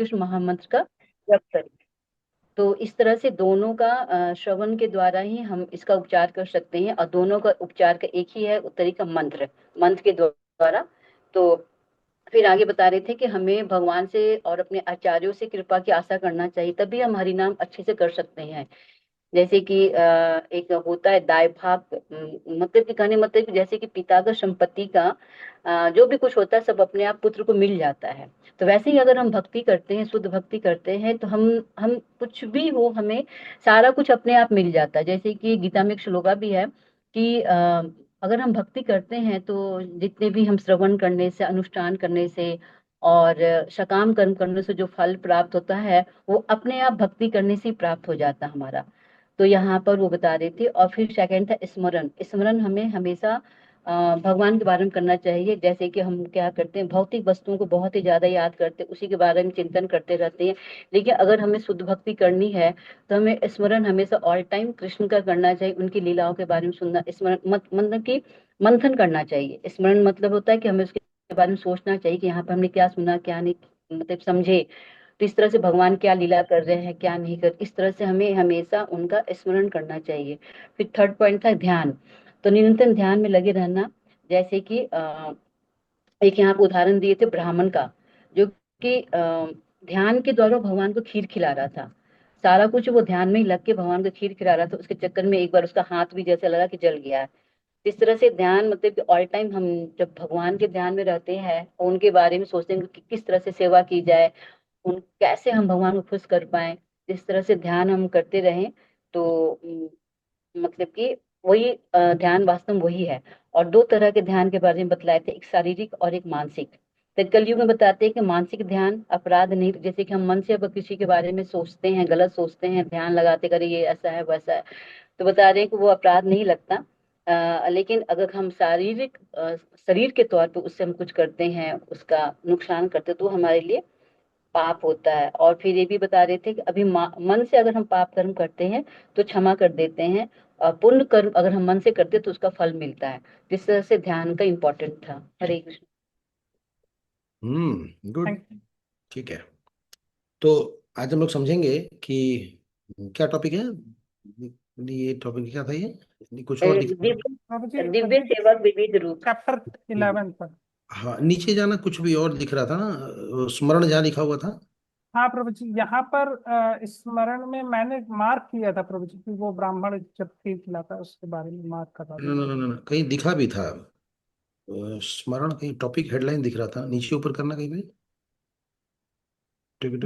कृष्ण महामंत्र का जप करें। तो इस तरह से दोनों का श्रवण के द्वारा ही हम इसका उपचार कर सकते हैं, और दोनों का उपचार का एक ही है तरीका, मंत्र, मंत्र के द्वारा। तो फिर आगे बता रहे थे कि हमें भगवान से और अपने आचार्यों से कृपा की आशा करना चाहिए, तभी हम हरि नाम अच्छे से कर सकते हैं। जैसे कि एक होता है दाय भाग, मतलब कि कहने मतलब कि जैसे कि पिता का संपत्ति का जो भी कुछ होता है सब अपने आप पुत्र को मिल जाता है। तो वैसे ही अगर हम भक्ति करते हैं, शुद्ध भक्ति करते हैं, तो हम कुछ भी हो, हमें सारा कुछ अपने आप मिल जाता है। जैसे कि गीता में एक श्लोका भी है कि अगर हम भक्ति करते हैं तो जितने भी हम श्रवण करने से, अनुष्ठान करने से और सकाम कर्म करने से जो फल प्राप्त होता है, वो अपने आप भक्ति करने से ही प्राप्त हो जाता है हमारा। तो यहाँ पर वो बता रहे थे। और फिर सेकंड था स्मरण। स्मरण हमें हमेशा भगवान के बारे में करना चाहिए। जैसे कि हम क्या करते हैं, भौतिक वस्तुओं को बहुत ही ज्यादा याद करते हैं, उसी के बारे में चिंतन करते रहते हैं। लेकिन अगर हमें शुद्ध भक्ति करनी है तो हमें स्मरण हमेशा ऑल टाइम कृष्ण का करना चाहिए, उनकी लीलाओं के बारे में सुनना, स्मरण मतलब कि मंथन करना चाहिए। स्मरण मतलब होता है कि हमें उसके बारे में सोचना चाहिए कि यहाँ पर हमने क्या सुना, क्या नहीं, मतलब समझे। तो इस तरह से भगवान क्या लीला कर रहे हैं, क्या नहीं कर, इस तरह से हमें हमेशा उनका स्मरण करना चाहिए। फिर थर्ड पॉइंट था ध्यान। तो निरंतर ध्यान में लगे रहना। जैसे कि एक यहाँ पे उदाहरण दिए थे ब्राह्मण का, जो कि ध्यान के द्वारा भगवान को खीर खिला रहा था। सारा कुछ वो ध्यान में ही लग के भगवान को खीर खिला रहा था, उसके चक्कर में एक बार उसका हाथ भी जैसे लगा कि जल गया है। इस तरह से ध्यान मतलब कि ऑल टाइम हम जब भगवान के ध्यान में रहते हैं, उनके बारे में सोचते हैं कि किस तरह से सेवा की जाए, उन कैसे हम भगवान को खुश कर पाए, इस तरह से ध्यान हम करते रहें। तो मतलब कि वही ध्यान वास्तव में वही है। और दो तरह के ध्यान के बारे में बतलाए थे, एक शारीरिक और एक मानसिक। तो कलयुग में बताते हैं कि मानसिक ध्यान अपराध नहीं, जैसे कि हम मन से अब किसी के बारे में सोचते हैं, गलत सोचते हैं, ध्यान लगाते करे ये ऐसा है वैसा है, तो बता रहे हैं कि वो अपराध नहीं लगता। लेकिन अगर हम शारीरिक शरीर के तौर पे उससे हम कुछ करते हैं, उसका नुकसान करते हैं, तो वो हमारे लिए पाप होता है। और फिर ये भी बता रहे थे कि अभी मन से अगर हम पाप कर्म करते हैं तो क्षमा कर देते हैं, और पुण्य कर्म अगर हम मन से करते हैं तो उसका फल मिलता है। जिस तरह से ध्यान का इम्पोर्टेंट था। हरे कृष्ण। गुड। Thank you. ठीक है, तो आज हम लोग समझेंगे कि क्या टॉपिक है। ये टॉपिक क्या था ये कुछ और दिखा था। प्रभु जी, दिव्य सेवक विविध रूप। चैप्टर 11 पर। हाँ, नीचे जाना कुछ भी और दिख रहा था ना, स्मरण जहाँ लिखा हुआ था। हाँ प्रभु जी, यहाँ पर स्मरण में मैंने मार्क किया था प्रभु जी कि वो ब्राह्मण जब खीर खिलाता है उसके बारे में मार्क कर रहा था। न, न, न, न, कहीं दिखा भी था स्मरण, कहीं टॉपिक हेडलाइन दिख रहा था, नीचे ऊपर करना कहीं भी। ये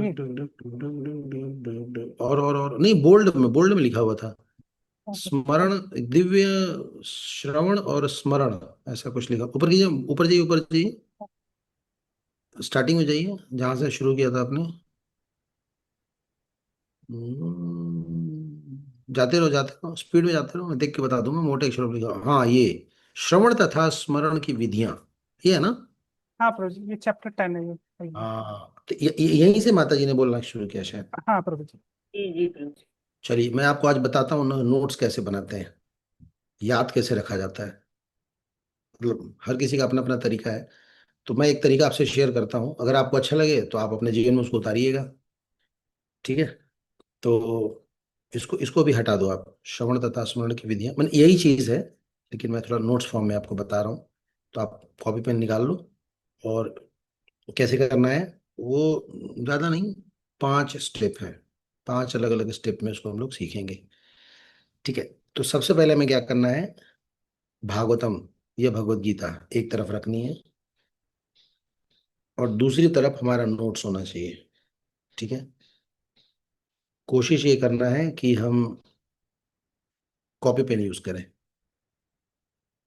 और नहीं, बोल्ड में लिखा हुआ था स्मरण, दिव्य श्रवण और स्मरण, ऐसा कुछ लिखा। ऊपर कीजिए, ऊपर जाइए, ऊपर जाइए, स्टार्टिंग में जाइए जहां से शुरू किया था आपने। जाते रहो, स्पीड में जाते रहो, मैं देख के बता दूंगा, मोटे अक्षरों में लिखा। हाँ, ये श्रवण तथा स्मरण की विधियां, ये है ना। हाँ प्रभु जी, ये चैप्टर 10 है ये। हाँ, तो यहीं से माता जी ने बोलना शुरू किया शायद। हाँ प्रभु जी। जी जी प्रभु जी। चलिए, मैं आपको आज बताता हूँ नोट्स कैसे बनाते हैं, याद कैसे रखा जाता है। मतलब हर किसी का अपना अपना तरीका है, तो मैं एक तरीका आपसे शेयर करता हूँ, अगर आपको अच्छा लगे तो आप अपने जीवन में उसको उतारिएगा। ठीक है, तो इसको इसको भी हटा दो आप, श्रवण तथा स्मरण की विधियां, मतलब यही चीज़ है, लेकिन मैं थोड़ा नोट्स फॉर्म में आपको बता रहा हूँ। तो आप कॉपी पेन निकाल लो, और कैसे करना है वो ज़्यादा नहीं, 5 स्टेप है, 5 अलग अलग स्टेप में उसको हम लोग सीखेंगे। ठीक है, तो सबसे पहले हमें क्या करना है, भागवतम या भगवत गीता एक तरफ रखनी है, और दूसरी तरफ हमारा नोट्स होना चाहिए। ठीक है, कोशिश ये करना है कि हम कॉपी पेन यूज करें।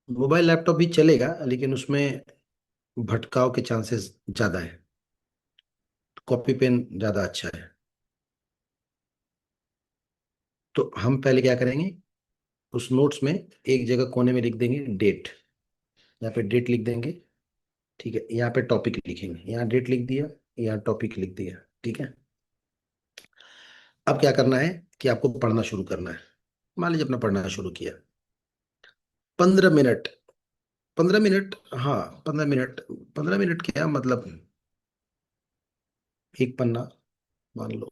मोबाइल लैपटॉप भी चलेगा, लेकिन उसमें भटकाव के चांसेस ज्यादा है, कॉपी पेन ज्यादा अच्छा है। तो हम पहले क्या करेंगे, उस नोट्स में एक जगह कोने में लिख देंगे डेट, यहाँ पे डेट लिख देंगे। ठीक है, यहाँ पे टॉपिक लिखेंगे, यहाँ डेट लिख दिया, यहाँ टॉपिक लिख दिया। ठीक है, अब क्या करना है कि आपको पढ़ना शुरू करना है। मान लीजिए अपना पढ़ना शुरू किया, 15 मिनट, 15 मिनट, हाँ 15 मिनट, 15 मिनट क्या मतलब, एक पन्ना मान लो,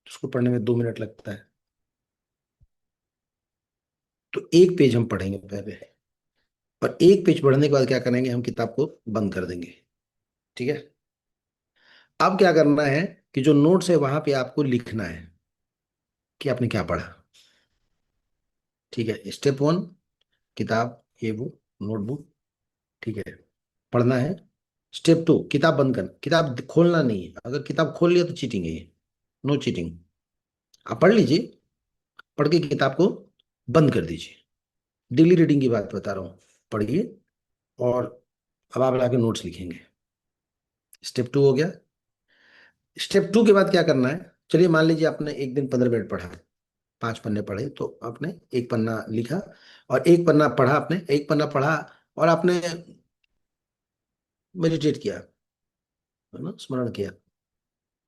उसको पढ़ने में 2 मिनट लगता है, तो एक पेज हम पढ़ेंगे पहले, और एक पेज पढ़ने के बाद क्या करेंगे, हम किताब को बंद कर देंगे। ठीक है। अब क्या करना है कि जो नोट्स है वहां पे आपको लिखना है कि आपने क्या पढ़ा। ठीक है। स्टेप 1, किताब, ये वो नोटबुक, ठीक है, पढ़ना है। स्टेप 2, किताब बंद करना, किताब खोलना नहीं है। अगर किताब खोल लिया तो चीटिंग है ये, नो चीटिंग। आप पढ़ लीजिए, पढ़ के किताब को बंद कर दीजिए। डेली रीडिंग की बात बता रहा हूँ, पढ़िए। और अब आप लाके नोट्स लिखेंगे। स्टेप 2 हो गया। स्टेप 2 के बाद क्या करना है, चलिए मान लीजिए आपने एक दिन 15 मिनट पढ़ा, 5 पन्ने पढ़े, तो आपने एक पन्ना लिखा, और एक पन्ना पढ़ा, आपने एक पन्ना पढ़ा और आपने मेडिटेट किया, है ना, स्मरण किया,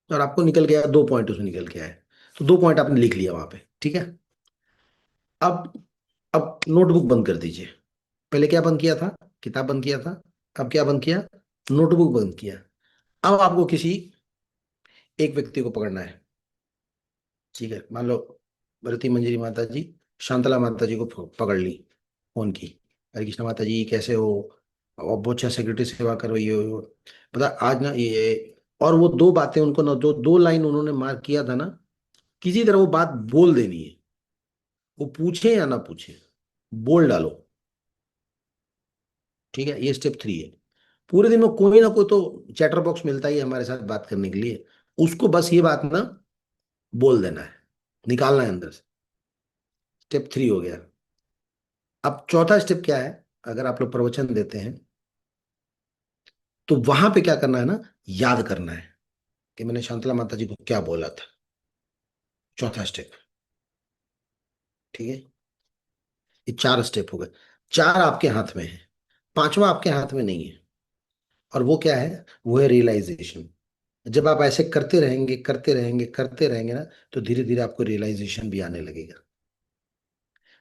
और आपको निकल गया 2 पॉइंट, उसमें निकल के आए, तो 2 पॉइंट आपने लिख लिया वहां पे। ठीक है। अब अब नोटबुक बंद कर दीजिए। पहले क्या बंद किया था, किताब बंद किया था। अब क्या बंद किया, नोटबुक बंद किया। अब आपको किसी एक व्यक्ति को पकड़ना है। ठीक है। मान लो भरती मंजरी माता जी, शांतला माता जी को पकड़ ली फोन की, हरे कृष्णा माता जी कैसे हो, और बहुत अच्छा सेक्रेटरी सेवा करो, ये वो। पता आज ना ये, और वो 2 बातें उनको ना, जो 2 लाइन उन्होंने मार्क किया था ना, किसी तरह वो बात बोल देनी है, वो पूछे या ना पूछे, बोल डालो। ठीक है। ये स्टेप 3 है। पूरे दिन में कोई ना कोई तो चैटर बॉक्स मिलता ही है हमारे साथ बात करने के लिए, उसको बस ये बात ना बोल देना है, निकालना है अंदर से। स्टेप 3 हो गया। अब चौथा स्टेप क्या है, अगर आप लोग प्रवचन देते हैं तो वहां पे क्या करना है ना, याद करना है कि मैंने शांतला माता जी को क्या बोला था। चौथा स्टेप। ठीक है। ये 4 स्टेप हो गए। 4 आपके हाथ में है, पांचवा आपके हाथ में नहीं है। और वो क्या है, वो है रियलाइजेशन। जब आप ऐसे करते रहेंगे करते रहेंगे करते रहेंगे ना, तो धीरे धीरे आपको रियलाइजेशन भी आने लगेगा।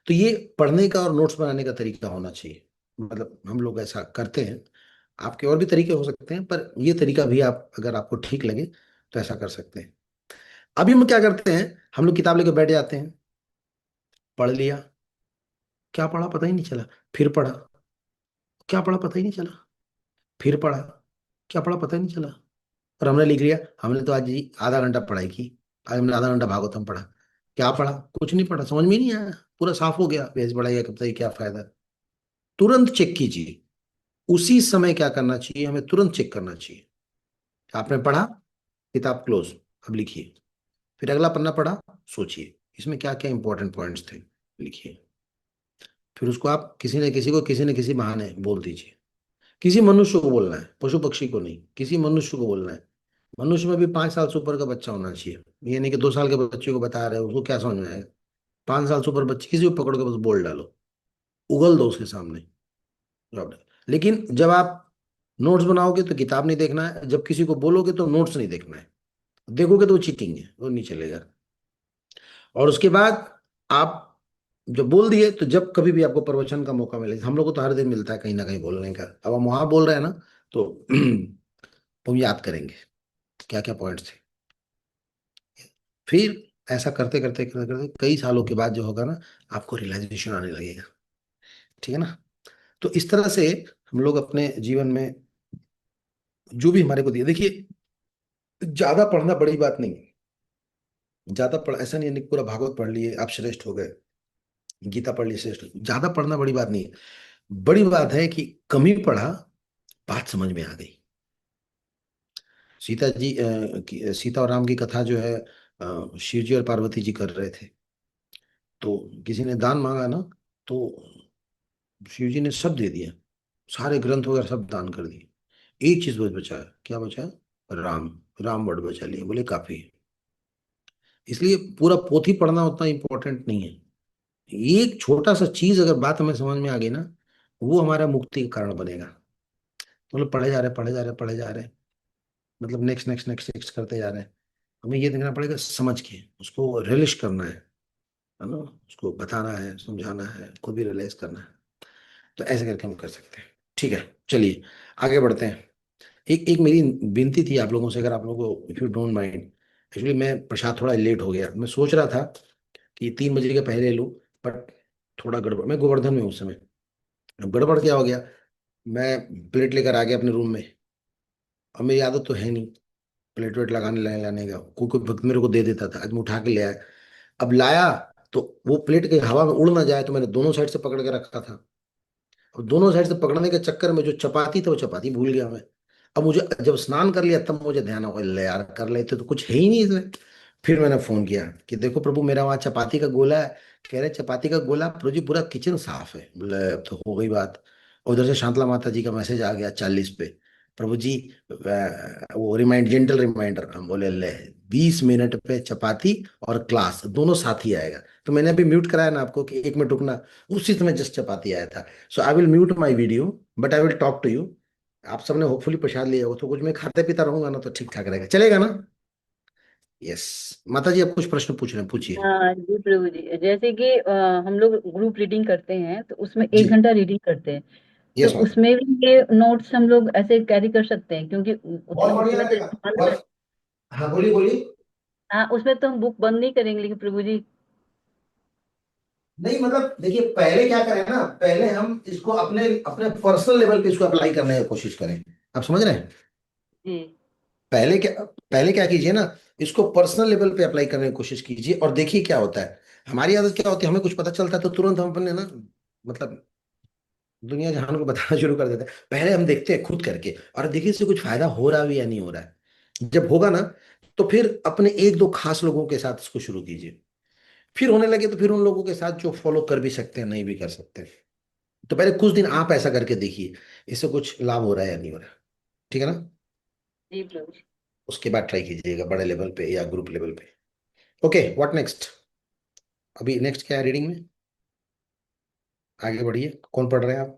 तो ये पढ़ने का और नोट्स बनाने का तरीका होना चाहिए, मतलब हम लोग ऐसा करते हैं। आपके और भी तरीके हो सकते हैं, पर ये तरीका भी आप, अगर आपको ठीक लगे तो ऐसा कर सकते हैं। अभी हम क्या करते हैं, हम लोग किताब लेकर बैठ जाते हैं, पढ़ लिया, क्या पढ़ा पता ही नहीं चला, फिर पढ़ा, क्या पढ़ा पता ही नहीं चला, फिर पढ़ा, क्या पढ़ा पता ही नहीं चला। और हमने लिख लिया, हमने तो आज ही आधा घंटा पढ़ाई की, आज हमने आधा घंटा भागवतम पढ़ा। क्या पढ़ा, कुछ नहीं पढ़ा, समझ में ही नहीं आया, पूरा साफ हो गया, पेज पढ़ाई का बताइए क्या फायदा। तुरंत चेक कीजिए, उसी समय क्या करना चाहिए, हमें तुरंत चेक करना चाहिए। आपने पढ़ा, किताब क्लोज, अब लिखिए। फिर अगला पन्ना पढ़ा, सोचिए इसमें क्या क्या इंपॉर्टेंट पॉइंट्स थे, लिखिए। फिर उसको आप किसी न किसी को किसी न किसी बहाने बोल दीजिए। किसी मनुष्य को बोलना है, पशु पक्षी को नहीं, किसी मनुष्य को बोलना है। मनुष्य में भी 5 साल से ऊपर का बच्चा होना चाहिए, ये नहीं कि 2 साल के बच्चे को बता रहे हो, उसको क्या समझ में आएगा। 5 साल से ऊपर बच्चे किसी को पकड़ के बस बोल डालो, उगल दो उसके सामने, जवाब दो। लेकिन जब आप नोट्स बनाओगे तो किताब नहीं देखना है, जब किसी को बोलोगे तो नोट्स नहीं देखना है, देखोगे तो वो चीटिंग है, वो नहीं चलेगा। और उसके बाद आप जब बोल दिए, तो जब कभी भी आपको प्रवचन का मौका मिले, हम लोग को तो हर दिन मिलता है कहीं ना कहीं बोलने का, अब हम वहां बोल रहे हैं ना, तो हम याद करेंगे क्या क्या पॉइंट्स थे। फिर ऐसा करते करते करते करते कई सालों के बाद जो होगा ना, आपको रियलाइजेशन आने लगेगा। ठीक है ना। तो इस तरह से हम लोग अपने जीवन में जो भी हमारे को दिया, देखिए ज्यादा पढ़ना बड़ी बात नहीं है। ज्यादा पढ़ ऐसा नहीं है कि पूरा भागवत पढ़ लिए आप श्रेष्ठ हो गए, गीता पढ़ ली श्रेष्ठ हो गए। ज्यादा पढ़ना बड़ी बात नहीं है। बड़ी बात है कि कम ही पढ़ा, बात समझ में आ गई। सीता जी सीता और राम की कथा जो है, शिव जी और पार्वती जी कर रहे थे, तो किसी ने दान मांगा ना, तो शिव जी ने सब दे दिया, सारे ग्रंथ वगैरह सब दान कर दिए। एक चीज बच बचा, क्या बचा, राम। राम वर्ड बचा लिए, बोले काफी है। इसलिए पूरा पोथी पढ़ना उतना इंपॉर्टेंट नहीं है। एक छोटा सा चीज अगर बात हमें समझ में आ गई ना, वो हमारा मुक्ति का कारण बनेगा। मतलब पढ़े जा रहे पढ़े जा रहे पढ़े जा रहे, मतलब नेक्स्ट नेक्स्ट नेक्स्ट नेक्स्ट करते जा रहे हैं। हमें ये देखना पड़ेगा, समझ के उसको रियलाइज करना है ना, उसको बताना है, समझाना है, खुद भी रियलाइज करना है। तो ऐसे करके हम कर सकते हैं। ठीक है, चलिए आगे बढ़ते हैं। एक एक मेरी विनती थी आप लोगों से, अगर आप लोगों को, if you don't mind, actually मैं प्रसाद थोड़ा लेट हो गया, मैं सोच रहा था कि 3 बजे के पहले लूँ, बट थोड़ा गड़बड़, मैं गोवर्धन में हूँ उस समय। अब गड़बड़ क्या हो गया, मैं प्लेट लेकर आ गया अपने रूम में। अब मेरी आदत तो है नहीं प्लेट वेट लगाने लाने लाने का, कोई कोई भक्त मेरे को दे देता था, आज मैं उठा के ले आया। अब लाया तो वो प्लेट के हवा में उड़ ना जाए, तो मैंने दोनों साइड से पकड़ के रखा था। अब दोनों साइड से पकड़ने के चक्कर में जो चपाती था वो चपाती भूल गया मैं। अब मुझे जब स्नान कर लिया तब मुझे ध्यान हुआ, ले यार कर लेते तो कुछ है ही नहीं इसमें। फिर मैंने फोन किया कि देखो प्रभु, मेरा वहाँ चपाती का गोला है। कह रहे चपाती का गोला प्रभु जी, पूरा किचन साफ है। बोले अब तो हो गई बात। उधर से शांतला माता जी का मैसेज आ गया 40 पे, प्रभु जी वो रिमाइंड, जेंटल रिमाइंडर। हम बोले ले, 20 मिनट पे चपाती और क्लास दोनों साथ ही आएगा। तो मैंने अभी म्यूट कराया ना आपको कि 1 मिनट रुकना, उसी समय जस्ट चपाती आया था। So I will mute my video, but I will talk to you. आप सबने होपफुली प्रसाद लिया हो तो कुछ मैं खाते पीता रहूंगा ना, तो ठीक ठाक रहेगा, चलेगा ना? यस। माता जी आप कुछ प्रश्न पूछ रहे हैं, पूछिए। हाँ जी प्रभु जी, जैसे कि हम लोग ग्रुप रीडिंग करते हैं तो उसमें जी। 1 घंटा रीडिंग करते हैं। तो यस माता। उसमें भी ये नोट्स हम लोग ऐसे कैरी कर सकते हैं, क्योंकि बहुत बढ़िया उसमें तो रहेगा। इस्तेमाल कर। बहुत। हाँ बोलिए बोलिए। हाँ, उसमें तो हम बुक बंद नहीं करेंगे, लेकिन प्रभु जी। नहीं मतलब देखिए, पहले क्या करें ना, पहले हम इसको अपने अपने पर्सनल लेवल पे इसको अप्लाई करने की कोशिश करें। आप समझ रहे हैं? जी पहले क्या कीजिए ना, इसको पर्सनल लेवल पे अप्लाई करने की कोशिश कीजिए और देखिए क्या होता है। हमारी आदत क्या होती है, हमें कुछ पता चलता है तो तुरंत हम अपने ना, मतलब दुनिया जहान को बताना शुरू कर देते हैं। पहले हम देखते हैं खुद करके, और देखिए इससे कुछ फायदा हो रहा है या नहीं हो रहा है। जब होगा ना, तो फिर अपने एक दो खास लोगों के साथ इसको शुरू कीजिए। फिर होने लगे तो फिर उन लोगों के साथ जो फॉलो कर भी सकते हैं, नहीं भी कर सकते। तो पहले कुछ दिन आप ऐसा करके देखिए, इससे कुछ लाभ हो रहा है या नहीं हो रहा है। ठीक है ना? जी प्रभु जी। उसके बाद ट्राई कीजिएगा बड़े लेवल पे या ग्रुप लेवल पे। Okay, what next? अभी नेक्स्ट क्या है रीडिंग में? आगे बढ़िए, कौन पढ़ रहे हैं आप?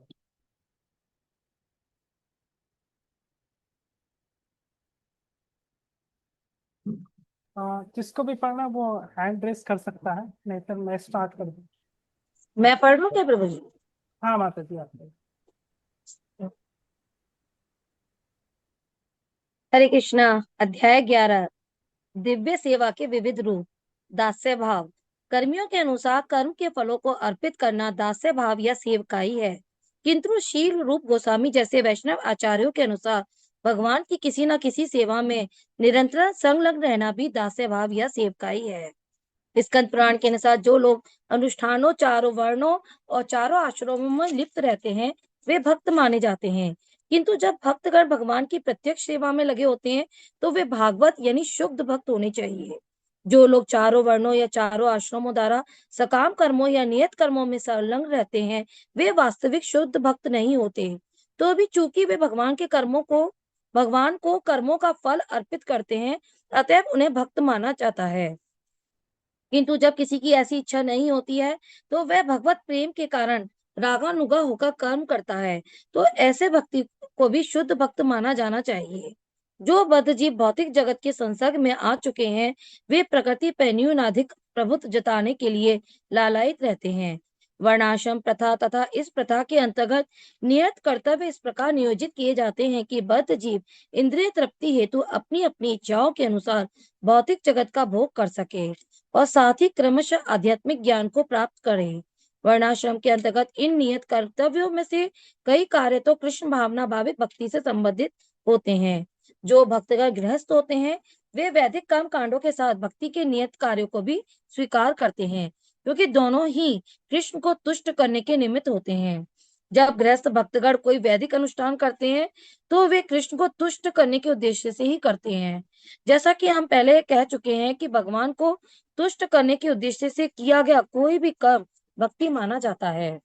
जिसको भी पढ़ना वो हैंड रेस कर सकता है, नहीं तो मैं स्टार्ट कर दूँ। मैं पढ़ लूं क्या प्रभु जी? हाँ माता जी, आप हरे कृष्णा। अध्याय 11। दिव्य सेवा के विविध रूप। दास्य भाव। कर्मियों के अनुसार कर्म के फलों को अर्पित करना दास्य भाव या सेवकाई है, किंतु शील रूप गोस्वामी जैसे वैष्णव आचार्यों के अनुसार भगवान की किसी न किसी सेवा में निरंतर संलग्न रहना भी दास्य भाव या सेवकाई है। स्कंद पुराण के अनुसार जो लोग अनुष्ठानों, चारों वर्णों और चारों आश्रमों में लिप्त रहते हैं वे भक्त माने जाते हैं, किंतु जब भक्तगण भगवान की प्रत्यक्ष सेवा में लगे होते हैं तो वे भागवत यानी शुद्ध भक्त होने चाहिए। जो लोग चारों वर्णों या चारों आश्रमों द्वारा सकाम कर्मों या नियत कर्मों में संलग्न रहते हैं वे वास्तविक शुद्ध भक्त नहीं होते। तो भी चूंकि वे भगवान को कर्मों का फल अर्पित करते हैं, अतएव उन्हें भक्त माना जाता है। किंतु जब किसी की ऐसी इच्छा नहीं होती है तो वह भगवत प्रेम के कारण रागानुगा होकर कर्म करता है, तो ऐसे भक्ति को भी शुद्ध भक्त माना जाना चाहिए। जो बद्ध जीव भौतिक जगत के संसर्ग में आ चुके हैं वे प्रकृति पर न्यूनाधिक प्रभुत्व जताने के लिए लालायित रहते हैं। वर्णाश्रम प्रथा तथा इस प्रथा के अंतर्गत नियत कर्तव्य इस प्रकार नियोजित किए जाते हैं कि बद्ध जीव इंद्रिय तृप्ति हेतु अपनी अपनी इच्छाओं के अनुसार भौतिक जगत का भोग कर सके और साथ ही क्रमशः आध्यात्मिक ज्ञान को प्राप्त करें। वर्णाश्रम के अंतर्गत इन नियत कर्तव्यों में से कई कार्य तो कृष्ण भावना भावित भक्ति से संबंधित होते हैं। जो भक्तगण गृहस्थ होते हैं वे वैदिक कर्म कांडों के साथ भक्ति के नियत कार्यों को भी स्वीकार करते हैं, क्योंकि दोनों ही कृष्ण को तुष्ट करने के निमित्त होते हैं। जब गृहस्थ भक्तगण कोई वैदिक अनुष्ठान करते हैं तो वे कृष्ण को तुष्ट करने के उद्देश्य से ही करते हैं। जैसा कि हम पहले कह चुके हैं कि भगवान को तुष्ट करने के उद्देश्य से किया गया कोई भी कर्म भक्ति माना जाता है।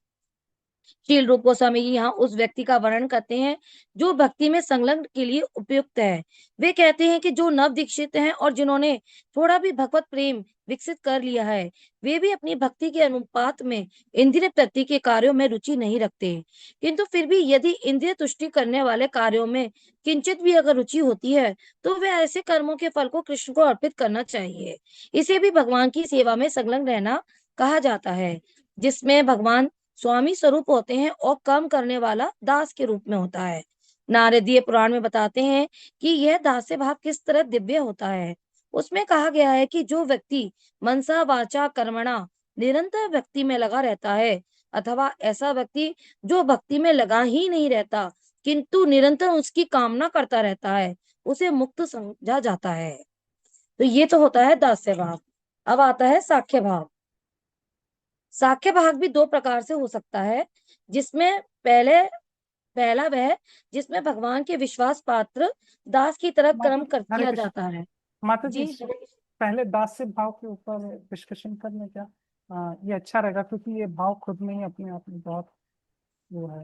शील रूप गोस्वामी जी यहाँ उस व्यक्ति का वर्णन करते हैं जो भक्ति में संलग्न के लिए उपयुक्त है। वे कहते हैं कि जो नव दीक्षित हैं और जिन्होंने थोड़ा भी भगवत प्रेम विकसित कर लिया है वे भी अपनी भक्ति के अनुपात में इंद्रिय तृप्ति के कार्यों में रुचि नहीं रखते, किंतु फिर भी यदि इंद्रिय तुष्टि करने वाले कार्यों में किंचित भी अगर रुचि होती है तो वे ऐसे कर्मों के फल को कृष्ण को अर्पित करना चाहिए। इसे भी भगवान की सेवा में संलग्न रहना कहा जाता है, जिसमें भगवान स्वामी स्वरूप होते हैं और काम करने वाला दास के रूप में होता है। नारदीय पुराण में बताते हैं कि यह दास्य भाव किस तरह दिव्य होता है। उसमें कहा गया है कि जो व्यक्ति मनसा वाचा कर्मणा निरंतर भक्ति में लगा रहता है, अथवा ऐसा व्यक्ति जो भक्ति में लगा ही नहीं रहता किंतु निरंतर उसकी कामना करता रहता है, उसे मुक्त समझा जाता है। तो ये तो होता है दास्य भाव। अब आता है साख्य भाव। साख्य भाग भी दो प्रकार से हो सकता है, जिसमें पहला वह जिसमें भगवान के विश्वास पात्र दास की तरह माता कर्म कर हरे किया कृष्ण। जाता है। माता जी, जी पहले दास्य भाव के ऊपर डिस्कशन कर लें क्या? ये अच्छा रहेगा, क्योंकि ये भाव खुद में ही अपने आप में बहुत वो है,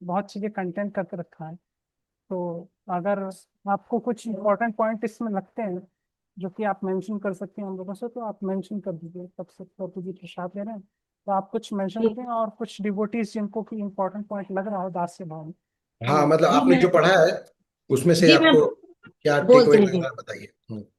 बहुत चीजें कंटेंट करके रखा है। तो अगर आपको कुछ इम्पोर्टेंट पॉइंट इसमें लगते हैं जो कि आप मेंशन कर सकते हैं हम लोगों से, तो आप मेंशन कर दीजिए। तब से प्रभु जी प्रसाद ले रहे हैं, तो आप कुछ मेंशन जी करें, और कुछ डिवोटीज जिनको कि इम्पोर्टेंट पॉइंट लग रहा हो दास्य भाव में, हाँ, तो मतलब जी आपने मैं जो पढ़ा है उसमें से जी मैं आपको क्या टेकअवे बोलती हूँ लग जी। रहा है बताइए।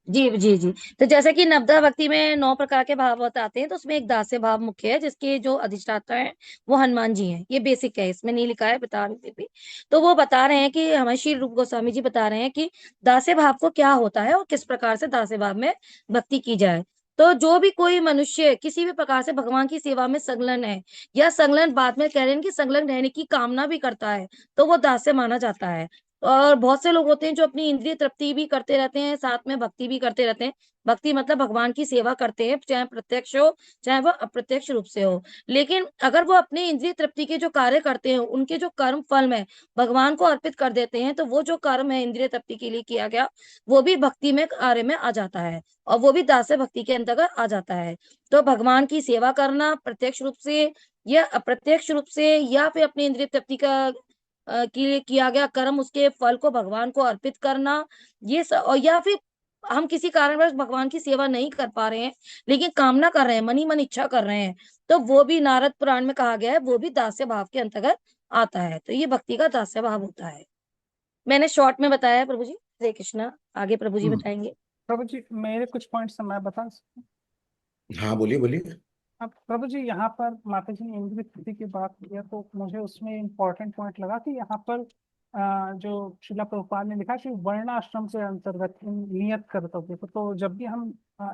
जी तो जैसे कि नवदा भक्ति में 9 प्रकार के भाव बताते हैं, तो उसमें एक दास्य भाव मुख्य है, जिसके जो अधिष्ठाता है वो हनुमान जी हैं। ये बेसिक है, इसमें नहीं लिखा है, बता रहे थे। तो वो बता रहे हैं कि हमारे श्री रूप गोस्वामी जी बता रहे हैं कि दास्य भाव को क्या होता है और किस प्रकार से दास्य भाव में भक्ति की जाए। तो जो भी कोई मनुष्य किसी भी प्रकार से भगवान की सेवा में संलग्न है, या संलग्न बाद में कह रहे हैं कि संलग्न रहने की कामना भी करता है, तो वो दास्य माना जाता है। और बहुत से लोग होते हैं जो अपनी इंद्रिय तृप्ति भी करते रहते हैं, साथ में भक्ति भी करते रहते हैं। भक्ति मतलब भगवान की सेवा करते हैं, चाहे प्रत्यक्ष हो चाहे वो अप्रत्यक्ष रूप से हो। लेकिन अगर वो अपने इंद्रिय तृप्ति के जो कार्य करते हैं, उनके जो कर्म फल में भगवान को अर्पित कर देते हैं, तो वो जो कर्म है इंद्रिय तृप्ति के लिए किया गया, वो भी भक्ति में कार्य में आ जाता है, और वो भी दास्य भक्ति के अंतर्गत आ जाता है। तो भगवान की सेवा करना प्रत्यक्ष रूप से या अप्रत्यक्ष रूप से, या फिर अपनी इंद्रिय तृप्ति का के लिए किया गया कर्म, उसके फल को भगवान को अर्पित करना, और या फिर हम किसी कारणवश भगवान की सेवा नहीं कर पा रहे हैं, लेकिन कामना कर रहे हैं, मन ही मन इच्छा कर रहे हैं, तो वो भी नारद पुराण में कहा गया है, वो भी दास्य भाव के अंतर्गत आता है। तो ये भक्ति का दास्य भाव होता है। मैंने शॉर्ट में बताया है प्रभु जी। हरे कृष्णा। आगे प्रभु जी हम्म। हम्म। बताएंगे। प्रभु जी, मेरे कुछ पॉइंट्स मैं बता सकता हूँ? हाँ, बोलिए बोलिए। अब प्रभु जी, यहाँ पर माता जी ने इंद्रिय तृप्ति की बात की है, तो मुझे उसमें इम्पोर्टेंट पॉइंट लगा कि यहाँ पर जो शिला प्रभुपाद ने लिखा कि वर्ण आश्रम के अंतर्गत नियत कर्तव्य को, तो जब भी हम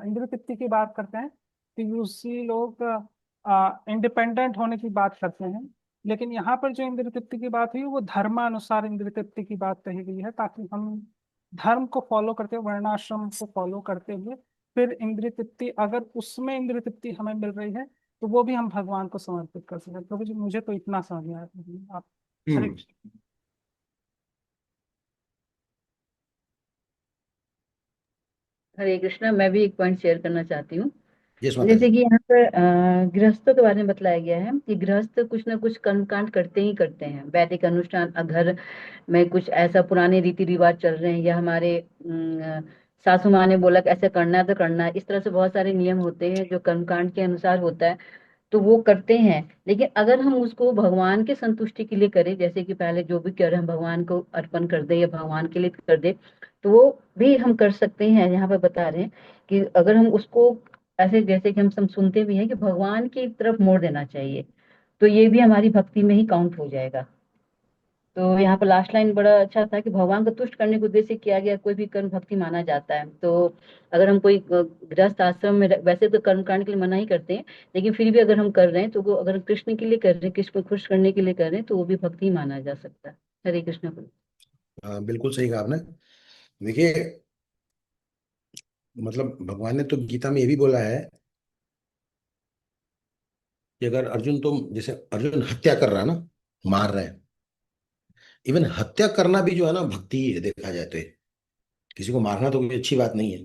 इंद्रिय तृप्ति की बात करते हैं तो यूजली लोग इंडिपेंडेंट होने की बात करते हैं, लेकिन यहाँ पर जो इंद्रिय तृप्ति की बात हुई वो धर्मानुसार इंद्रिय तृप्ति की बात कही गई है, ताकि हम धर्म को फॉलो करते हुए, वर्णाश्रम को फॉलो करते हुए, फिर इंद्रिय तृप्ति, अगर उसमें इंद्रिय तृप्ति हमें मिल रही है, तो वो भी हम भगवान को समर्पित कर सकते हैं। प्रभु जी, मुझे तो इतना समझ में आया। आप हरे हम्म। कृष्ण। हरे कृष्णा। मैं भी एक पॉइंट शेयर करना चाहती हूँ। यस माता जैसे जी। कि यहाँ पर गृहस्थों के बारे में बतलाया गया है कि गृहस्थ कुछ ना कुछ कर्मकांड करते ही करते हैं। वैदिक अनुष्ठान, घर में कुछ ऐसा पुराने रीति रिवाज चल रहे हैं, या हमारे सासू माँ ने बोला कि ऐसे करना है तो करना है, इस तरह से बहुत सारे नियम होते हैं जो कर्मकांड के अनुसार होता है, तो वो करते हैं। लेकिन अगर हम उसको भगवान के संतुष्टि के लिए करें, जैसे कि पहले जो भी कर रहे हैं भगवान को अर्पण कर दे या भगवान के लिए कर दे, तो वो भी हम कर सकते हैं। यहाँ पर बता रहे हैं कि अगर हम उसको ऐसे, जैसे कि हम सुनते भी हैं कि भगवान की तरफ मोड़ देना चाहिए, तो ये भी हमारी भक्ति में ही काउंट हो जाएगा। तो यहाँ पर लास्ट लाइन बड़ा अच्छा था कि भगवान को तुष्ट करने के उद्देश्य से किया गया कोई भी कर्म भक्ति माना जाता है। तो अगर हम कोई गृहस्थ आश्रम में वैसे तो कर्म कांड के लिए मना ही करते हैं, लेकिन फिर भी अगर हम कर रहे हैं तो वो, अगर कृष्ण के लिए कर रहे हैं, कृष्ण को खुश करने के लिए कर रहे हैं, तो वो भी भक्ति माना जा सकता है। हरे कृष्ण। हाँ, बिल्कुल सही कहा आपने। देखिए, मतलब भगवान ने तो गीता में ये भी बोला है कि अगर अर्जुन, तुम जैसे अर्जुन हत्या कर रहा है ना, मार रहे हैं, इवन हत्या करना भी जो है ना भक्ति ही है, देखा जाए तो ये। किसी को मारना तो कोई अच्छी बात नहीं है,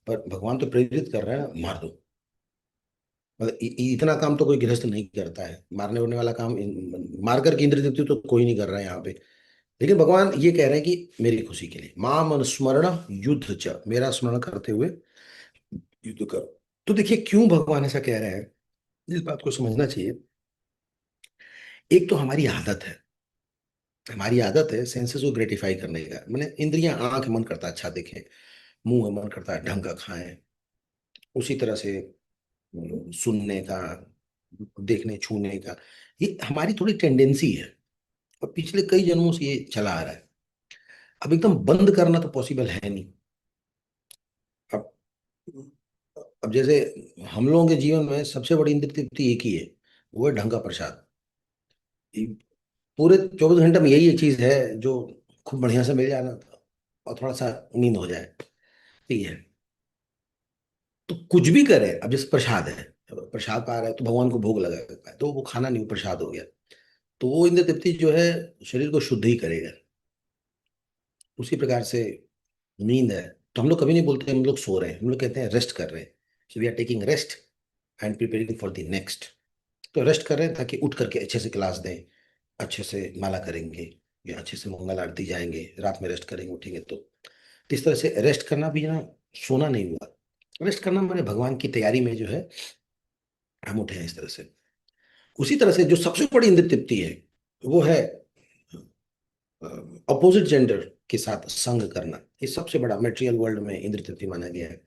पर भगवान तो प्रेरित कर रहा है ना, मार दो। मतलब इतना काम तो कोई गृहस्थ नहीं करता है, मारने उड़ने वाला काम। मार कर के इंद्र तृप्ति तो कोई नहीं कर रहा है यहाँ पे। लेकिन भगवान ये कह रहे हैं कि मेरी खुशी के लिए माम अनुस्मरण युद्ध च, मेरा स्मरण करते हुए युद्ध करो। तो देखिए, क्यों भगवान ऐसा कह रहे हैं, इस बात को समझना चाहिए। एक तो हमारी आदत है सेंसेस को ग्रेटिफाई करने का। मैंने इंद्रियां, आंख मन करता है अच्छा देखें, मुंह मन करता है ढंग का खाएं, उसी तरह से सुनने का, देखने छूने का, ये हमारी थोड़ी टेंडेंसी है, और पिछले कई जन्मों से ये चला आ रहा है। अब एकदम बंद करना तो पॉसिबल है नहीं। अब अब जैसे हम लोगों के जीवन में सबसे बड़ी इंद्रिय तृप्ति एक ही है, वो है ढंग का प्रसाद। ये पूरे 24 घंटे में यही एक चीज है जो खूब बढ़िया से मिल जाए ना, और थोड़ा सा नींद हो जाए, ठीक है। तो कुछ भी करे, अब जैसे प्रसाद है, अब प्रसाद पा रहा है तो भगवान को भोग लगा है, तो वो खाना नहीं, वो प्रसाद हो गया। तो वो इंद्र तृप्ति जो है शरीर को शुद्ध ही करेगा। उसी प्रकार से नींद है, तो हम लोग कभी नहीं बोलते हम लोग सो रहे हैं, हम लोग कहते हैं रेस्ट कर रहे हैं। So we are taking rest and preparing for the next. तो रेस्ट कर रहे हैं ताकि उठ करके अच्छे से क्लास दें, अच्छे से माला करेंगे, या अच्छे से मंगल आरती जाएंगे, रात में रेस्ट करेंगे, उठेंगे तो इस तरह से रेस्ट करना भी ना, सोना नहीं हुआ। रेस्ट करना हमारे भगवान की तैयारी में जो है हम उठे हैं इस तरह से। उसी तरह से जो सबसे बड़ी इंद्र तृप्ति है वो है अपोजिट जेंडर के साथ संग करना। ये सबसे बड़ा मेटेरियल वर्ल्ड में इंद्र तृप्ति माना गया है।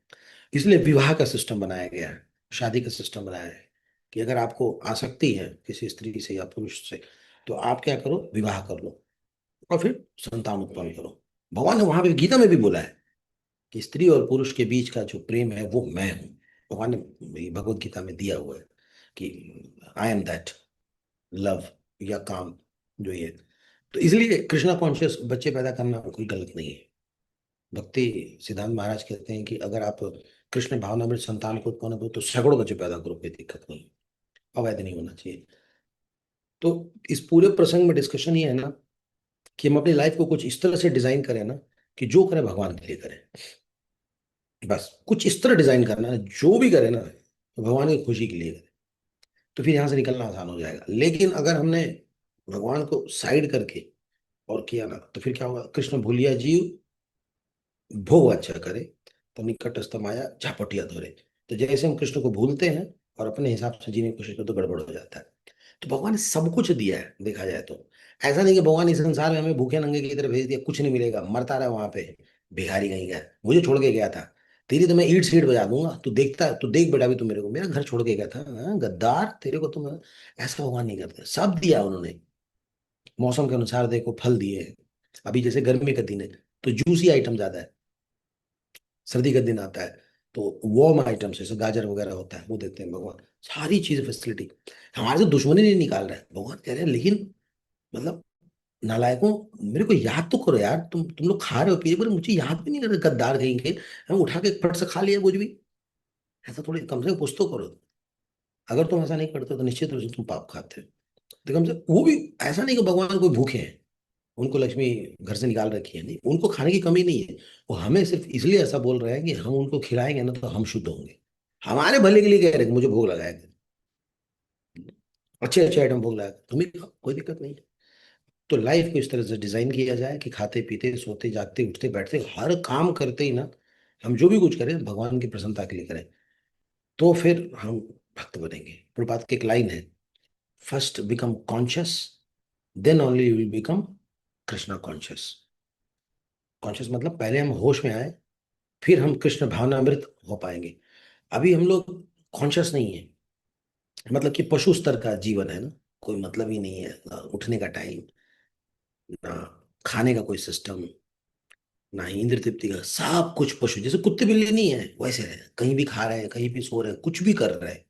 इसलिए विवाह का सिस्टम बनाया गया है, शादी का सिस्टम बनाया है कि अगर आपको आसक्ति है किसी स्त्री से या पुरुष से, तो आप क्या करो, विवाह कर लो और फिर संतान उत्पन्न करो। भगवान ने वहां पे गीता में भी बोला है कि स्त्री और पुरुष के बीच का जो प्रेम है वो मैं हूँ। भगवान ने भगवत गीता में दिया हुआ है कि आई एम दैट लव या काम, जो ये। तो इसलिए कृष्णा कॉन्शियस बच्चे पैदा करना कोई गलत नहीं है। भक्ति सिद्धांत महाराज कहते हैं कि अगर आप कृष्ण भावना में संतान को उत्पन्न करो तो सैकड़ों बच्चे पैदा करो, कोई दिक्कत नहीं, अवैध नहीं होना चाहिए। तो इस पूरे प्रसंग में डिस्कशन ये है ना कि हम अपनी लाइफ को कुछ इस तरह से डिजाइन करें ना कि जो करें भगवान के लिए करें। बस कुछ इस तरह डिजाइन करना है, जो भी करें ना तो भगवान की खुशी के लिए करें, तो फिर यहाँ से निकलना आसान हो जाएगा। लेकिन अगर हमने भगवान को साइड करके और किया ना, तो फिर क्या होगा, कृष्ण भूलिया जीव भोग अच्छा करे तो निकटस्थ माया झापटिया धोरे। तो जैसे हम कृष्ण को भूलते हैं और अपने हिसाब से जीने की कोशिश करते तो गड़बड़ हो जाता है। तो भगवान ने सब कुछ दिया है देखा जाए तो। ऐसा नहीं कि भगवान इस संसार में हमें भूखे नंगे की तरह भेज दिया, कुछ नहीं मिलेगा, मरता रहा वहां पे, भिखारी कहीं गया, मुझे छोड़ के गया था, तेरी तो मैं ईट सीट बजा दूंगा, तू देखता, तू देख बेटा भी, तू मेरे को मेरा घर छोड़ के गया था, हाँ, गद्दार, तेरे को तुम। ऐसा भगवान नहीं करते, सब दिया उन्होंने। मौसम के अनुसार देखो फल दिए हैं। अभी जैसे गर्मी का दिन है तो जूसी आइटम ज्यादा है, सर्दी का दिन आता है तो वार्म आइटम्स जैसे गाजर वगैरह होता है वो देते हैं भगवान। सारी चीज फैसिलिटी हमारे से दुश्मनी नहीं निकाल रहा है, भगवान कह रहे हैं लेकिन मतलब नालायकों, मेरे को याद तो करो यार, तुम लोग खा रहे हो पी रहे हो, पर मुझे याद भी नहीं कर रहे, गद्दार कहीं के, हम उठा के फट से खा लिया कुछ भी। ऐसा थोड़ी, कम से कम कुछ तो करो। अगर तुम ऐसा नहीं करते हो, तो निश्चित रूप से तुम पाप खाते हो। तो कम से वो भी, ऐसा नहीं कि भगवान कोई भूखे हैं, उनको लक्ष्मी घर से निकाल रखी है, नहीं, उनको खाने की कमी नहीं है। वो हमें सिर्फ इसलिए ऐसा बोल रहे हैं कि हम उनको खिलाएंगे ना तो हम शुद्ध होंगे। हमारे भले के लिए कह रहे हैं कि मुझे भोग लगाया कर, अच्छे अच्छे आइटम भोग लगाया कर, तुम्हें खाओ, कोई दिक्कत नहीं है। तो लाइफ को इस तरह से डिजाइन किया जाए कि खाते पीते सोते जागते उठते बैठते हर काम करते ही ना, हम जो भी कुछ करें भगवान की प्रसन्नता के लिए करें, तो फिर हम भक्त बनेंगे। प्रभुपाद की एक लाइन है, first become conscious, then only you will become Krishna conscious. Conscious मतलब पहले हम होश में आए, फिर हम कृष्ण भावनामृत हो पाएंगे। अभी हम लोग कॉन्शियस नहीं है, मतलब कि पशु स्तर का जीवन है ना, कोई मतलब ही नहीं है, ना उठने का टाइम, ना खाने का कोई सिस्टम, ना ही इंद्र तृप्ति का, सब कुछ पशु जैसे, कुत्ते बिल्ली नहीं है वैसे रहे, कहीं भी खा रहे हैं, कहीं भी सो रहे हैं, कुछ भी कर रहे हैं,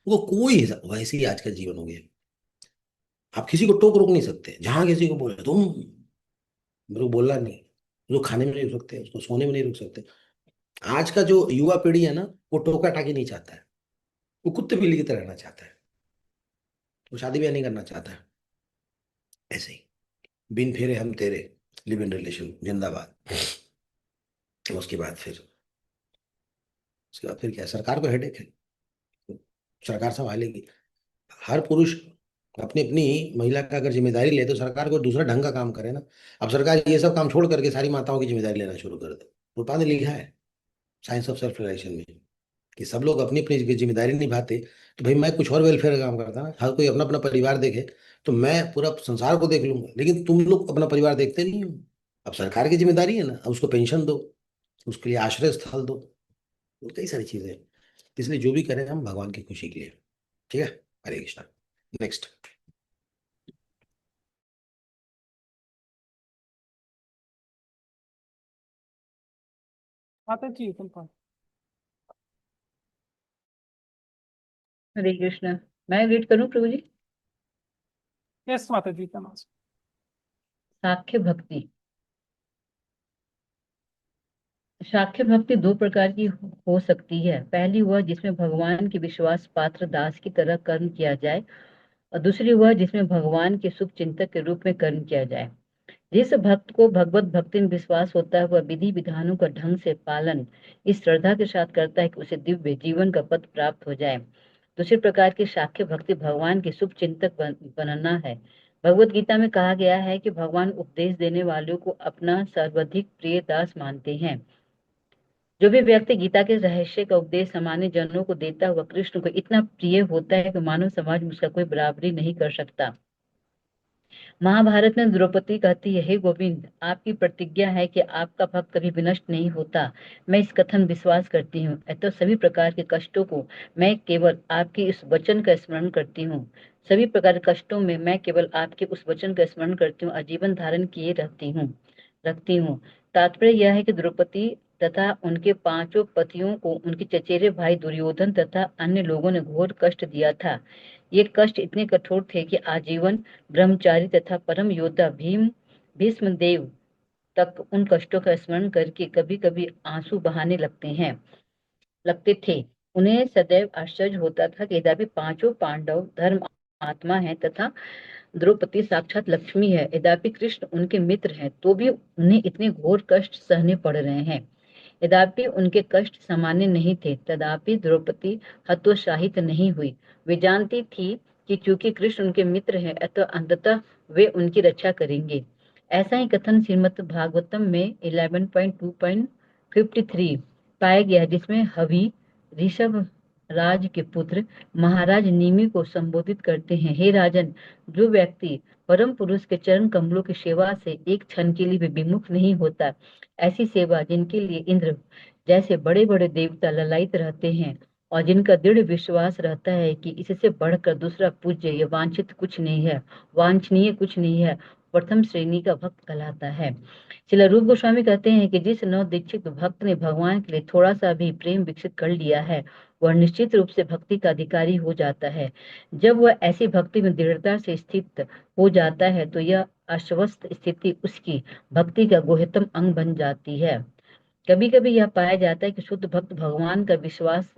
वो कोई वैसे ही आज का जीवन हो गया। आप किसी को टोक रोक नहीं सकते, जहां किसी को बोले तुम, मेरे को बोलना नहीं, उसको खाने में नहीं रुक सकते, उसको सोने में नहीं रुक सकते। आज का जो युवा पीढ़ी है ना, वो टोका टाकी नहीं चाहता है, वो कुत्ते बिल्ली की तरह रहना चाहता है, वो शादी ब्याह नहीं करना चाहता है। ऐसे ही बिन फेरे हम तेरे, लिव इन रिलेशन जिंदाबाद। उसके बाद फिर क्या, सरकार को हेडेक है, सरकार संभालेगी। हर पुरुष अपनी अपनी महिला का अगर जिम्मेदारी ले तो सरकार को दूसरा ढंग का काम करे ना। अब सरकार ये सब काम छोड़ करके सारी माताओं की जिम्मेदारी लेना शुरू कर दे। रूपा ने लिखा है साइंस ऑफ सेल्फ रिलेशन में कि सब लोग अपनी अपनी जिम्मेदारी निभाते, तो भाई मैं कुछ और वेलफेयर का काम करता ना, हर कोई अपना अपना परिवार देखे, तो मैं पूरा संसार को देख लूंगा। लेकिन तुम लोग अपना परिवार देखते नहीं हो। अब सरकार की जिम्मेदारी है ना, अब उसको पेंशन दो, उसके लिए आश्रय स्थल दो, तो कई सारी चीजें हैं। इसलिए जो भी करें हम भगवान की खुशी के लिए, ठीक है। हरे कृष्णा। नेक्स्ट। माता जी बिल्कुल। हरे कृष्ण। मैं रीड करूं प्रभु जी? यस माता जी का नाम। साख्य भक्ति। साख्य भक्ति दो प्रकार की हो सकती है। पहली वह जिसमें भगवान के विश्वास पात्र दास की तरह कर्म किया जाए, और दूसरी वह जिसमें भगवान के शुभ चिंतक के रूप में कर्म किया जाए। जिस भक्त को भगवत भक्ति में विश्वास होता है, वह विधि विधानों का ढंग से पालन इस श्रद्धा के साथ करता है कि उसे दिव्य जीवन का पद प्राप्त हो जाए। दूसरी प्रकार की साख्य भक्ति भगवान के शुभ चिंतक बनना है। भगवत गीता में कहा गया है कि भगवान उपदेश देने वालों को अपना सर्वाधिक प्रिय दास मानते हैं। जो भी व्यक्ति गीता के रहस्य का उपदेश सामान्य जनों को देता हुआ कृष्ण को इतना प्रिय होता है कि मानव समाज में उसका कोई बराबरी नहीं कर सकता। महाभारत में द्रौपदी कहती है, हे गोविंद, आपकी प्रतिज्ञा है कि आपका भक्त कभी विनष्ट नहीं होता। मैं इस कथन विश्वास करती हूँ, अतः सभी प्रकार के कष्टों को मैं केवल आपके इस वचन का स्मरण करती हूँ। सभी प्रकार के कष्टों में मैं केवल आपके उस वचन का स्मरण करती हूँ, आजीवन धारण किए रखती हूँ। तात्पर्य यह है कि द्रौपदी तथा उनके पांचों पतियों को उनके चचेरे भाई दुर्योधन तथा अन्य लोगों ने घोर कष्ट दिया था। ये कष्ट इतने कठोर थे कि आजीवन ब्रह्मचारी तथा परम योद्धा भीष्म देव तक उन कष्टों का स्मरण करके कभी कभी आंसू बहाने लगते थे। उन्हें सदैव आश्चर्य होता था कि यद्यपि पांचों पांडव धर्म आत्मा है तथा द्रौपदी साक्षात लक्ष्मी है, यद्यपि कृष्ण उनके मित्र हैं, तो भी उन्हें इतने घोर कष्ट सहने पड़ रहे हैं। यद्यपि उनके कष्ट सामान्य नहीं थे, तथापि द्रौपदी हतोत्साहित नहीं हुई। वे जानती थी कि चूंकि कृष्ण उनके मित्र हैं, अतः अंततः वे उनकी रक्षा करेंगे। ऐसा ही कथन श्रीमद् भागवतम में 11.2.53 पाया गया है, जिसमें हवि ऋषभ राज के पुत्र महाराज निमि को संबोधित करते हैं, हे राजन, जो व्यक्ति परम पुरुष के चरण कमलों की सेवा से एक क्षण के लिए भी विमुख नहीं होता, ऐसी सेवा जिनके लिए इंद्र जैसे बड़े बड़े देवता ललायित रहते हैं और जिनका दृढ़ विश्वास रहता है कि इससे बढ़कर दूसरा पूज्य या वांछित कुछ नहीं है, वांछनीय कुछ नहीं है, प्रथम श्रेणी का भक्त कहलाता है। श्रील रूप गोस्वामी कहते हैं कि जिस नव दीक्षित भक्त ने भगवान के लिए थोड़ा सा भी प्रेम विकसित कर लिया है, वह निश्चित रूप से भक्ति का अधिकारी हो जाता है। जब वह ऐसी भक्ति में दृढ़ता से स्थित हो जाता है, तो यह आश्वस्त स्थिति उसकी भक्ति का गुह्यतम अंग बन जाती है। कभी कभी यह पाया जाता है कि शुद्ध भक्त भगवान का विश्वास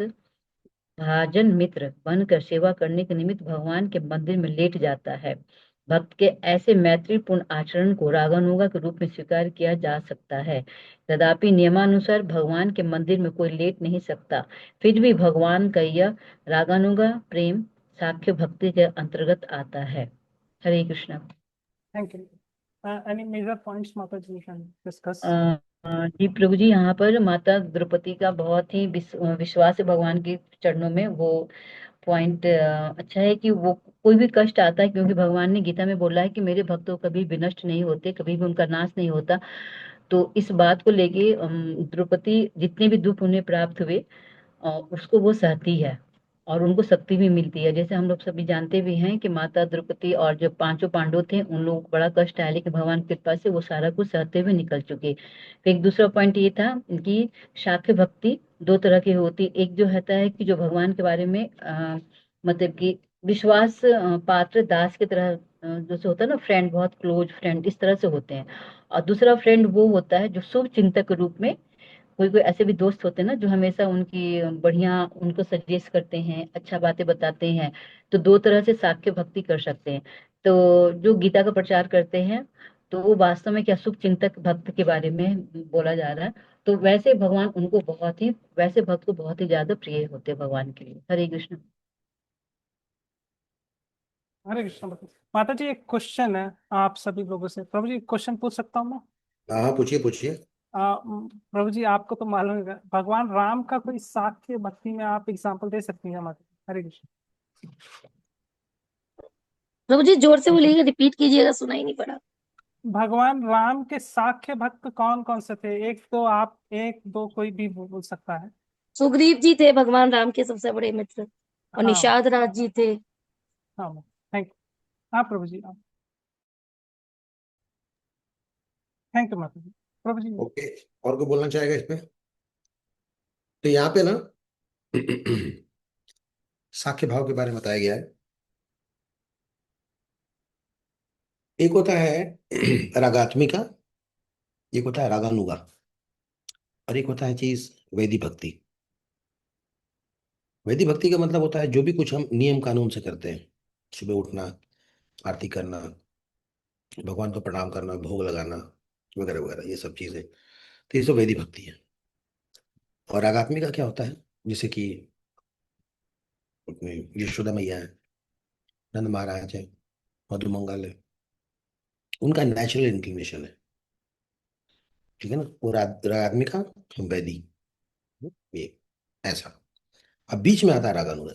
भाजन मित्र बनकर सेवा करने के निमित्त भगवान के मंदिर में लेट जाता है। भक्त के ऐसे मैत्रीपूर्ण आचरण को रागानुगा के रूप में स्वीकार किया जा सकता है। तथापि नियमानुसार भगवान के मंदिर में कोई लेट नहीं सकता। फिर भी भगवान का यह रागानुगा प्रेम साख्य भक्ति के अंतर्गत आता है। Hare Krishna. Thank you. Any major points माता जी कैन डिस्कस? जी प्रभु जी, यहाँ पर माता द्रौपदी का बहुत ही विश्वास है भगवान के चरणों में। वो पॉइंट अच्छा है कि वो कोई भी कष्ट आता है, क्योंकि भगवान ने गीता में बोला है कि मेरे भक्तों कभी विनष्ट नहीं होते, कभी भी उनका नाश नहीं होता। तो इस बात को लेके द्रौपदी जितने भी दुख उन्हें प्राप्त हुए, उसको वो सहती है और उनको शक्ति भी मिलती है। जैसे हम लोग सभी जानते भी हैं कि माता द्रौपदी और जो पांचों पांडव थे, उन लोगों को बड़ा कष्ट आया, लेकिन भगवान की कृपा से वो सारा कुछ सहते हुए निकल चुके। फिर एक दूसरा पॉइंट ये था कि शाक्य भक्ति दो तरह की होती। एक जो होता है कि जो भगवान के बारे में मतलब कि विश्वास पात्र दास की तरह, जैसे होता है ना फ्रेंड, बहुत क्लोज फ्रेंड, इस तरह से होते हैं। और दूसरा फ्रेंड वो होता है जो शुभ चिंतक के रूप में, कोई कोई ऐसे भी दोस्त होते हैं ना जो हमेशा उनकी बढ़िया उनको सजेस्ट करते हैं, अच्छा बातें बताते हैं। तो दो तरह से साक्ष्य भक्ति कर सकते हैं। तो जो गीता का प्रचार करते हैं, तो वो वास्तव में क्या शुभ चिंतक भक्त के बारे में बोला जा रहा है। तो वैसे भगवान उनको बहुत ही, वैसे भक्त को बहुत ही ज्यादा प्रिय होते हैं भगवान के लिए। हरे कृष्ण। हरे कृष्ण माता जी, एक क्वेश्चन है आप सभी लोगों से। प्रभु जी, क्वेश्चन पूछ सकता हूँ मैं? हाँ, पूछिए पूछिए। प्रभु जी, आपको तो मालूम है, भगवान राम का कोई साक्ष्य भक्ति में आप एग्जाम्पल दे सकती हैं माता जी? हरे कृष्ण। प्रभु जी जोर से बोलिएगा, रिपीट कीजिएगा, सुनाई नहीं पड़ा। भगवान राम के साक्ष्य भक्त कौन कौन से थे? एक तो आप, एक दो, कोई भी बोल सकता है। सुग्रीव जी थे भगवान राम के सबसे बड़े मित्र, और हाँ निषाद राज जी थे। हाँ, थैंक यू। हाँ प्रभु जी, हाँ, थैंक यू माता जी। प्रभु जी। ओके, और कोई बोलना चाहेगा इस पे? तो यहाँ पे ना साख्य भाव के बारे में बताया गया है। एक होता है रागात्मिका, एक होता है रागानुगा, और एक होता है चीज वैदिक भक्ति। वैदिक भक्ति का मतलब होता है जो भी कुछ हम नियम कानून से करते हैं, सुबह उठना, आरती करना, भगवान को प्रणाम करना, भोग लगाना वगैरह वगैरह, ये सब चीजें, तो ये सब वैदिक भक्ति है। और रागात्मिका क्या होता है, जैसे कि अपने यशोदा मैया है, नंद महाराज है, मधुमंगल है, उनका नेचुरल इंक्लिनेशन है, ठीक है ना। वो रागात्मिका, हम वैदी, ये ऐसा। अब बीच में आता है रागानुगा।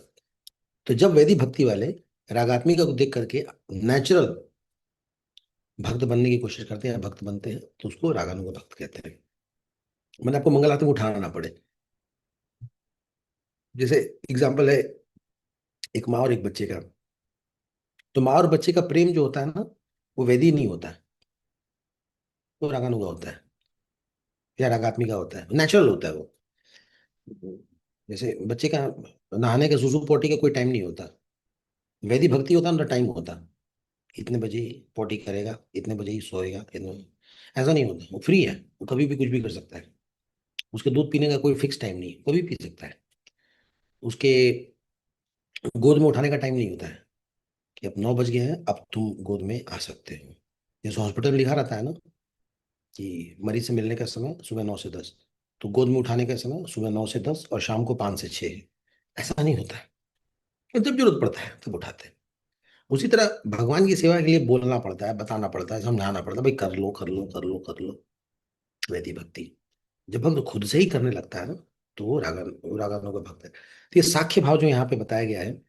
तो जब वैदिक भक्ति वाले रागात्मिका को देख करके नेचुरल भक्त बनने की कोशिश करते हैं, भक्त बनते हैं, तो उसको रागानुगा भक्त कहते हैं। मैंने आपको मंगल आरती में उठाना ना पड़े। जैसे एग्जाम्पल है एक माँ और एक बच्चे का। तो माँ और बच्चे का प्रेम जो होता है ना, वो वैदी नहीं होता है, वो रागानुगा होता है या रागात्मिका होता है, नेचुरल होता है वो। जैसे बच्चे का नहाने का, सुसु पोटी का कोई टाइम नहीं होता। वैदिक भक्ति होता है ना, टाइम होता। इतने बजे ही पोटी करेगा, इतने बजे ही सोएगा, ऐसा नहीं होता। वो फ्री है, वो कभी भी कुछ भी कर सकता है। उसके दूध पीने का कोई फिक्स टाइम नहीं, कभी पी सकता है। उसके गोद में उठाने का टाइम नहीं होता है कि अब 9 बज गए हैं, अब तुम गोद में आ सकते हो। जैसे हॉस्पिटल में लिखा रहता है ना कि मरीज से मिलने का समय सुबह 9 से 10, तो गोद में उठाने का समय सुबह 9 से 10 और शाम को 5 से 6। ऐसा नहीं होता है, तो जब जरूरत पड़ता है तब उठाते हैं। उसी तरह भगवान की सेवा के लिए बोलना पड़ता है, बताना पड़ता है, समझाना पड़ता है, भाई कर लो कर लो कर लो कर लो। वैदिक भक्ति जब भक्त खुद से ही करने लगता है ना, तो वो रागानों का भक्त है। तो ये साख्य भाव जो यहाँ पे बताया गया है,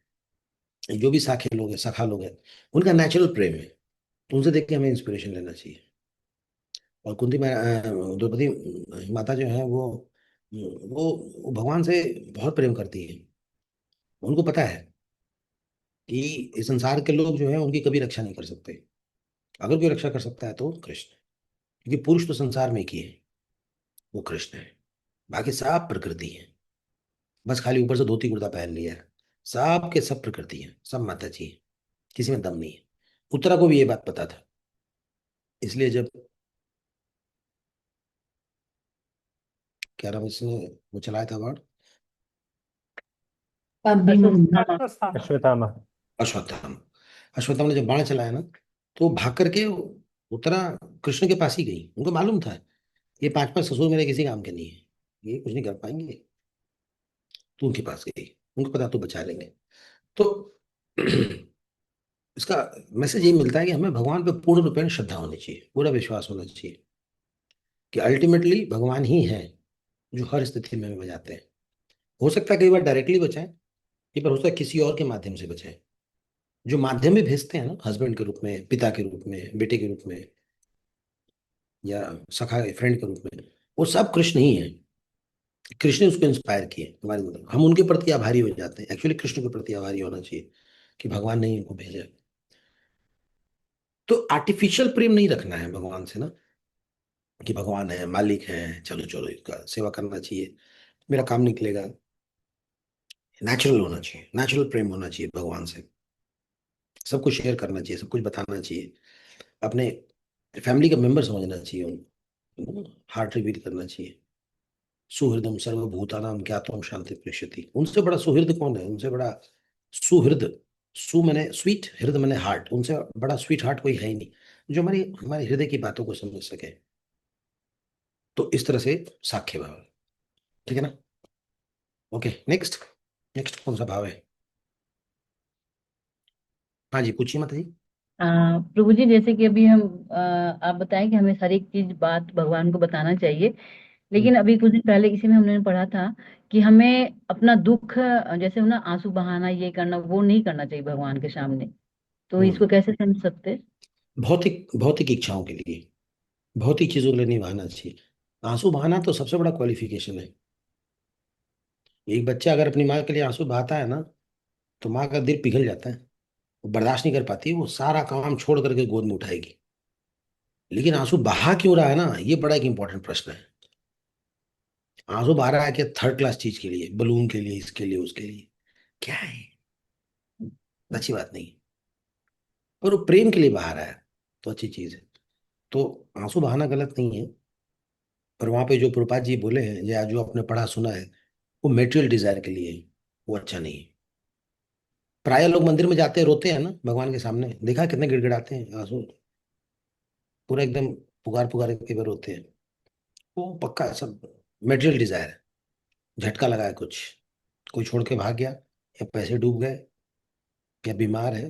जो भी साखे लोग हैं, सखा लोग हैं, उनका नेचुरल प्रेम है। तो उनसे देख के हमें इंस्पिरेशन लेना चाहिए। और द्रौपदी माता जो है वो भगवान से बहुत प्रेम करती है। उनको पता है कि इस संसार के लोग जो है उनकी कभी रक्षा नहीं कर सकते। अगर कोई रक्षा कर सकता है तो कृष्ण, क्योंकि पुरुष तो संसार में एक ही है, वो कृष्ण है। बाकी सब प्रकृति है, बस खाली ऊपर से धोती कुर्ता पहन लिया है। सब के सब प्रकृति है, सब माता जी है, किसी में दम नहीं है। उत्तरा को भी ये बात पता था, इसलिए जब, क्या नाम इसने वो चलाया था वर्ड, अश्वत्थामा। अश्वत्थामा। अश्वत्थामा। अश्वत्थामा। अश्वत्थामा ने जब बाण चलाया ना, तो वो भाग करके उत्तरा कृष्ण के पास ही गई। उनको मालूम था ये 5 5 ससुर मेरे किसी काम के नहीं है, ये कुछ नहीं कर पाएंगे। तू उनके पास गई, उनको पता तू बचा लेंगे। तो इसका मैसेज ये मिलता है कि हमें भगवान पे पूर्ण रूपेण श्रद्धा होनी चाहिए, पूरा विश्वास होना चाहिए कि अल्टीमेटली भगवान ही है जो हर स्थिति में हमें बचाते हैं। हो सकता है कई बार डायरेक्टली बचाएं, कई बार हो सकता है किसी और के माध्यम से बचाएं। जो माध्यम भी भेजते हैं ना, हस्बैंड के रूप में, पिता के रूप में, बेटे के रूप में, या सखा फ्रेंड के रूप में, वो सब कृष्ण ही है। कृष्ण ने उसको इंस्पायर किए हमारे, मतलब हम उनके प्रति आभारी हो जाते हैं। एक्चुअली कृष्ण के प्रति आभारी होना चाहिए कि भगवान ने ही उनको भेजा। तो आर्टिफिशियल प्रेम नहीं रखना है भगवान से ना, कि भगवान है, मालिक है, चलो चलो इसका सेवा करना चाहिए, मेरा काम निकलेगा। नेचुरल होना चाहिए, नेचुरल प्रेम होना चाहिए भगवान से। सब कुछ शेयर करना चाहिए, सब कुछ बताना चाहिए, अपने फैमिली का मेंबर समझना चाहिए उनको, हार्ट रिवील करना चाहिए। सुहृदम सर्वभूतानां ज्ञातुम शांति प्रेषति। उनसे बड़ा सुहृद कौन है, उनसे बड़ा सुहृद, सु मैंने स्वीट, हृदय मैंने हार्ट, उनसे बड़ा स्वीट हार्ट कोई है ही नहीं, जो हमारी हमारे हृदय की बातों को समझ सके। तो इस तरह से साख्य भाव है, ठीक है ना। Okay, next. नेक्स्ट कौन सा भाव है? हाँ जी, पूछिए माता जी। प्रभु जी, जैसे कि अभी हम आप बताएं कि हमें हर एक चीज बात भगवान को बताना चाहिए, लेकिन अभी कुछ दिन पहले इसी में हमने पढ़ा था कि हमें अपना दुख, जैसे हो ना, आंसू बहाना, ये करना, वो नहीं करना चाहिए भगवान के सामने। तो इसको कैसे समझ सकते हैं? भौतिक भौतिक इच्छाओं के लिए, भौतिक चीजों के लिए नहीं बहाना चाहिए। आंसू बहाना तो सबसे बड़ा क्वालिफिकेशन है। एक बच्चा अगर अपनी माँ के लिए आंसू बहाता है ना, तो माँ का दिल पिघल जाता है, वो बर्दाश्त नहीं कर पाती, वो सारा काम छोड़ करके गोद में उठाएगी। लेकिन आंसू बहा क्यों रहा है ना, ये बड़ा एक इंपॉर्टेंट प्रश्न है। आंसू बहा रहा है कि थर्ड क्लास चीज के लिए, बलून के लिए, इसके लिए, उसके लिए, क्या है? अच्छी बात नहीं, पर वो प्रेम के लिए बहा रहा है तो अच्छी चीज है। तो आंसू बहाना गलत नहीं है, पर वहां पे जो प्रभुपाद जी बोले हैं या जो आपने पढ़ा सुना है, वो मेटेरियल डिजायर के लिए है, वो अच्छा नहीं है। प्राय लोग मंदिर में जाते हैं, रोते हैं ना भगवान के सामने, देखा है कितने गिड़गिड़ाते हैं आंसू, पूरा एकदम पुकार पुकार के बार रोते हैं। वो पक्का सब मेटेरियल डिजायर है, झटका लगा है कुछ, कोई छोड़ के भाग गया, या पैसे डूब गए, या बीमार है,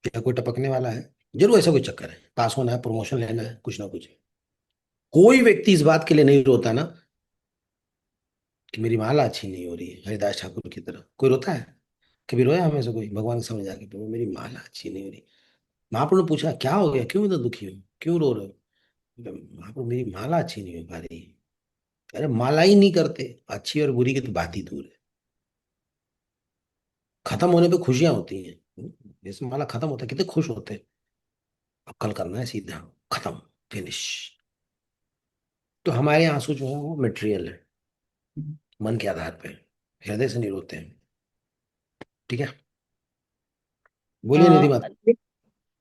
या कोई टपकने वाला है, जरूर ऐसा कोई चक्कर है, पास होना है, प्रमोशन लेना है, कुछ ना कुछ। कोई व्यक्ति इस बात के लिए नहीं रोता ना कि मेरी माला अच्छी नहीं हो रही है, हरिदास ठाकुर की तरह कोई रोता है? कभी रोया हमें से कोई भगवान के सामने जाके, प्रभु मेरी माला अच्छी नहीं हो रही? महाप्रभु ने पूछा क्या हो गया, क्यों इतना दुखी हो, क्यों रो रहे हो? महाप्रभु मेरी माला अच्छी नहीं हो पा रही। अरे माला ही नहीं करते, अच्छी और बुरी की तो बात ही दूर है, खत्म होने पे खुशियां होती हैं। जैसे माला खत्म होता है कितने खुश होते हैं, अब कल करना है सीधा, खत्म, फिनिश। तो हमारे आंसू जो है वो मटेरियल है, मन के आधार पे, हृदय से नहीं रोते हैं। ठीक है, बोलिए निधि अ, माता।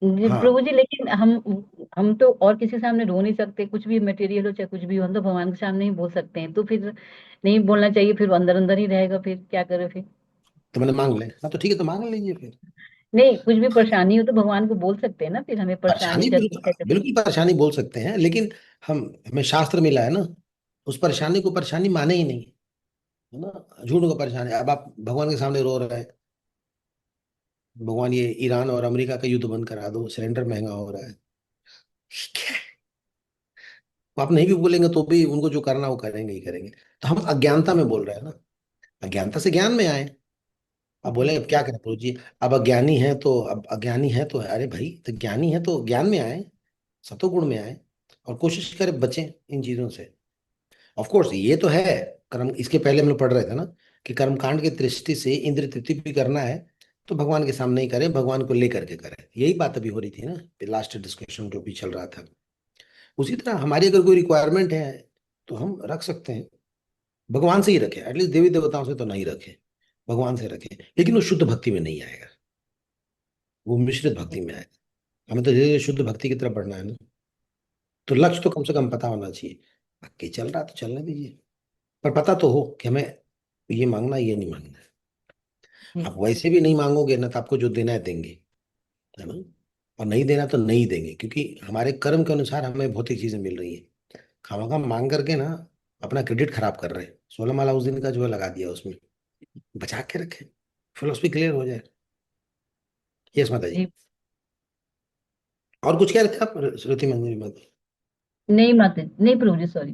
जी, हाँ, प्रभु जी, लेकिन हम तो और किसी के सामने रो नहीं सकते, कुछ भी मटेरियल हो चाहे कुछ भी हो, हम तो भगवान के सामने ही बोल सकते हैं। तो फिर नहीं बोलना चाहिए, फिर वो अंदर अंदर ही रहेगा, फिर क्या करें फिर? तो मैंने मांग ले, हाँ तो ठीक है, तो मांग लीजिए फिर। नहीं, कुछ भी परेशानी हो तो भगवान को बोल सकते हैं ना, फिर हमें परेशानी परेशानी चल रही बिल्कुल है जब। बिल्कुल परेशानी बोल सकते हैं, लेकिन हम हमें शास्त्र मिला है ना, उस परेशानी को परेशानी माने ही नहीं, है ना, झूठ को परेशानी। अब आप भगवान के सामने रो रहे हैं, भगवान ये ईरान और अमेरिका का युद्ध बंद करा दो, सिलेंडर महंगा हो रहा है, क्या है? वो आप नहीं भी बोलेंगे तो भी उनको जो करना वो करेंगे ही करेंगे। तो हम अज्ञानता में बोल रहे हैं ना, अज्ञानता से ज्ञान में आए। अब बोले जी। अब क्या करें प्रभु जी, अब अज्ञानी है तो, अब अज्ञानी है तो, अरे भाई तो ज्ञानी है तो ज्ञान में आए, सतोगुण में आए, और कोशिश करें बचें इन चीजों से। ऑफ कोर्स ये तो है, कर्म, इसके पहले हम लोग पढ़ रहे थे ना कि कर्मकांड की दृष्टि से इंद्र तृप्ति भी करना है तो भगवान के सामने ही करें, भगवान को लेकर के करें, यही बात अभी हो रही थी ना, लास्ट डिस्कशन जो भी चल रहा था। उसी तरह हमारी अगर कोई रिक्वायरमेंट है तो हम रख सकते हैं, भगवान से ही रखें, एटलीस्ट देवी देवताओं से तो नहीं रखें, भगवान से रखें, लेकिन वो शुद्ध भक्ति में नहीं आएगा, वो मिश्रित भक्ति में आएगा। हमें तो धीरे धीरे शुद्ध भक्ति की तरफ बढ़ना है ना, तो लक्ष्य तो कम से कम पता होना चाहिए। बाकी चल रहा तो चलने दीजिए, पर पता तो हो कि हमें ये मांगना ये नहीं मांगना है। जी। आप वैसे भी नहीं मांगोगे ना तो आपको जो देना है देंगे, है ना, और नहीं देना तो नहीं देंगे, क्योंकि हमारे कर्म के अनुसार हमें भौतिक चीजें मिल रही है। खामखा मांग करके ना अपना क्रेडिट खराब कर रहे हैं। 16 माला उस दिन का जो है लगा दिया उसमें, बचा के रखें, फिलोसफी क्लियर हो जाए। यस माता जी। जी। और कुछ कह रहे थे आप श्रुति मंदिर में? नहीं माते, नहीं प्रभु जी, सॉरी।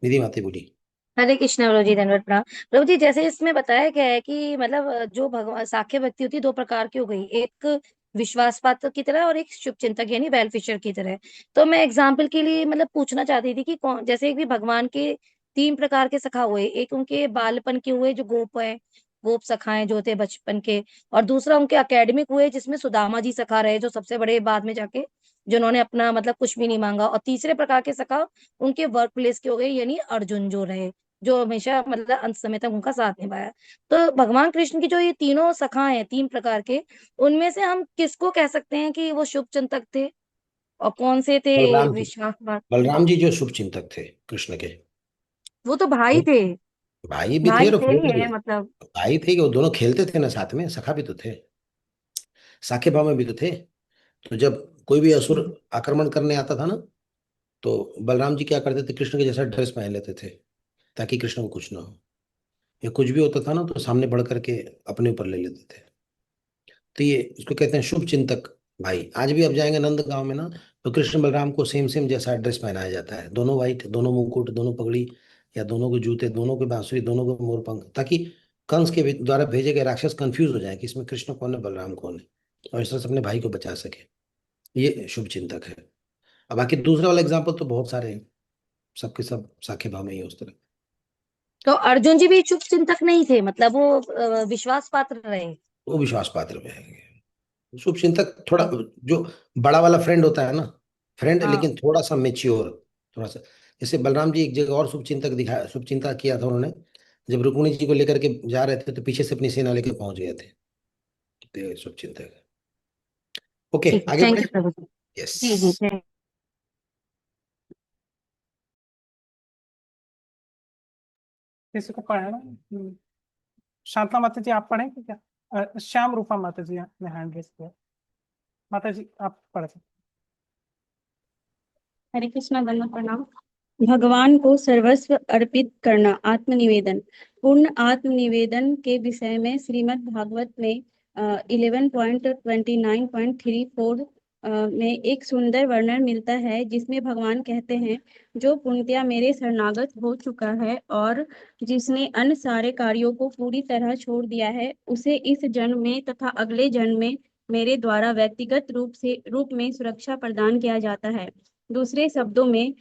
निधि माता बोली। हरे कृष्ण प्रभु जी, धन्यवाद प्रणाम प्रभु जी। जैसे इसमें बताया गया है कि मतलब जो भगवान साख्य भक्ति होती है दो प्रकार की हो गई, एक विश्वास पात्र की तरह और एक शुभ चिंतक यानी वेल फिशर की तरह। तो मैं एग्जाम्पल के लिए मतलब पूछना चाहती थी कि कौन, जैसे एक भी भगवान के तीन प्रकार के सखा हुए, एक उनके बालपन के हुए जो गोप है, गोप सखाएं जो थे बचपन के, और दूसरा उनके एकेडमिक हुए जिसमें सुदामा जी सखा रहे जो सबसे बड़े बाद में जाके जिन्होंने अपना मतलब कुछ भी नहीं मांगा, और तीसरे प्रकार के सखा उनके वर्क प्लेस के हो गए यानी अर्जुन जो रहे, जो हमेशा मतलब अंत समय तक उनका साथ निभाया। तो भगवान कृष्ण की जो ये तीनों सखा हैं तीन प्रकार के, उनमें से हम किसको कह सकते हैं कि वो शुभ चिंतक थे और कौन से थे बलराम जी, विश्वासघात? बलराम जी जो शुभ चिंतक थे कृष्ण के, वो तो भाई थे, भाई भी थे भाई और थे फ्रेंड ही भी। है मतलब। भाई थे कि वो दोनों खेलते थे ना साथ में, सखा भी तो थे, साखे भाव में भी तो थे। तो जब कोई भी असुर आक्रमण करने आता था ना, तो बलराम जी क्या करते थे, कृष्ण के जैसा ड्रेस पहन लेते थे ताकि कृष्ण को कुछ ना हो, या कुछ भी होता था ना तो सामने बढ़ करके अपने ऊपर ले लेते थे। तो ये इसको कहते हैं शुभ चिंतक भाई। आज भी आप जाएंगे नंद गांव में ना, तो कृष्ण बलराम को सेम सेम जैसा ड्रेस पहनाया जाता है, दोनों वाइट, दोनों मुकुट, दोनों पगड़ी, या दोनों को जूते, दोनों को बांसुरी, दोनों को मोरपंख, ताकि कंस के द्वारा भेजे गए राक्षस कंफ्यूज हो जाए कि इसमें कृष्ण कौन है बलराम कौन है, और इस तरह से अपने भाई को बचा सके। ये शुभ चिंतक है। अब बाकी दूसरा वाला एग्जाम्पल तो बहुत सारे हैं, सबके सब साखे भाव में ही है उस तरह। तो अर्जुन जी भी शुभ चिंतक नहीं थे, मतलब वो विश्वास पात्र रहे। वो विश्वास पात्र में है। शुभ चिंतक थोड़ा जो बड़ा वाला फ्रेंड होता है ना, फ्रेंड हाँ। लेकिन थोड़ा सा मेच्योर, थोड़ा सा। जैसे बलराम जी एक जगह और शुभ चिंतक दिखा, शुभ चिंता किया था उन्होंने, जब रुक्मिणी जी को लेकर के जा रहे थे तो पीछे से अपनी सेना लेकर पहुंच गए थे, ते शुभचिंतक। ओके, ठीक है, आगे थैंक बढ़े। यू प्रभु जी। यस। जी जी thank- किसी को पढ़ना? शांता माता जी आप पढ़ेंगे क्या? श्याम रूपा माता जी ने हैंड रेस किया। माता जी आप पढ़ सकते। हरे कृष्णा, दंडवत प्रणाम। भगवान को सर्वस्व अर्पित करना, आत्मनिवेदन। पूर्ण आत्मनिवेदन के विषय में श्रीमद् भागवत में 11.29.34 में एक सुंदर वर्णन मिलता है, जिसमें भगवान कहते हैं, जो पूर्णतया मेरे शरणागत हो चुका है और जिसने अन्य सारे कार्यों को पूरी तरह छोड़ दिया है, उसे इस जन्म में तथा अगले जन्म में मेरे द्वारा व्यक्तिगत रूप में सुरक्षा प्रदान किया जाता है। दूसरे शब्दों में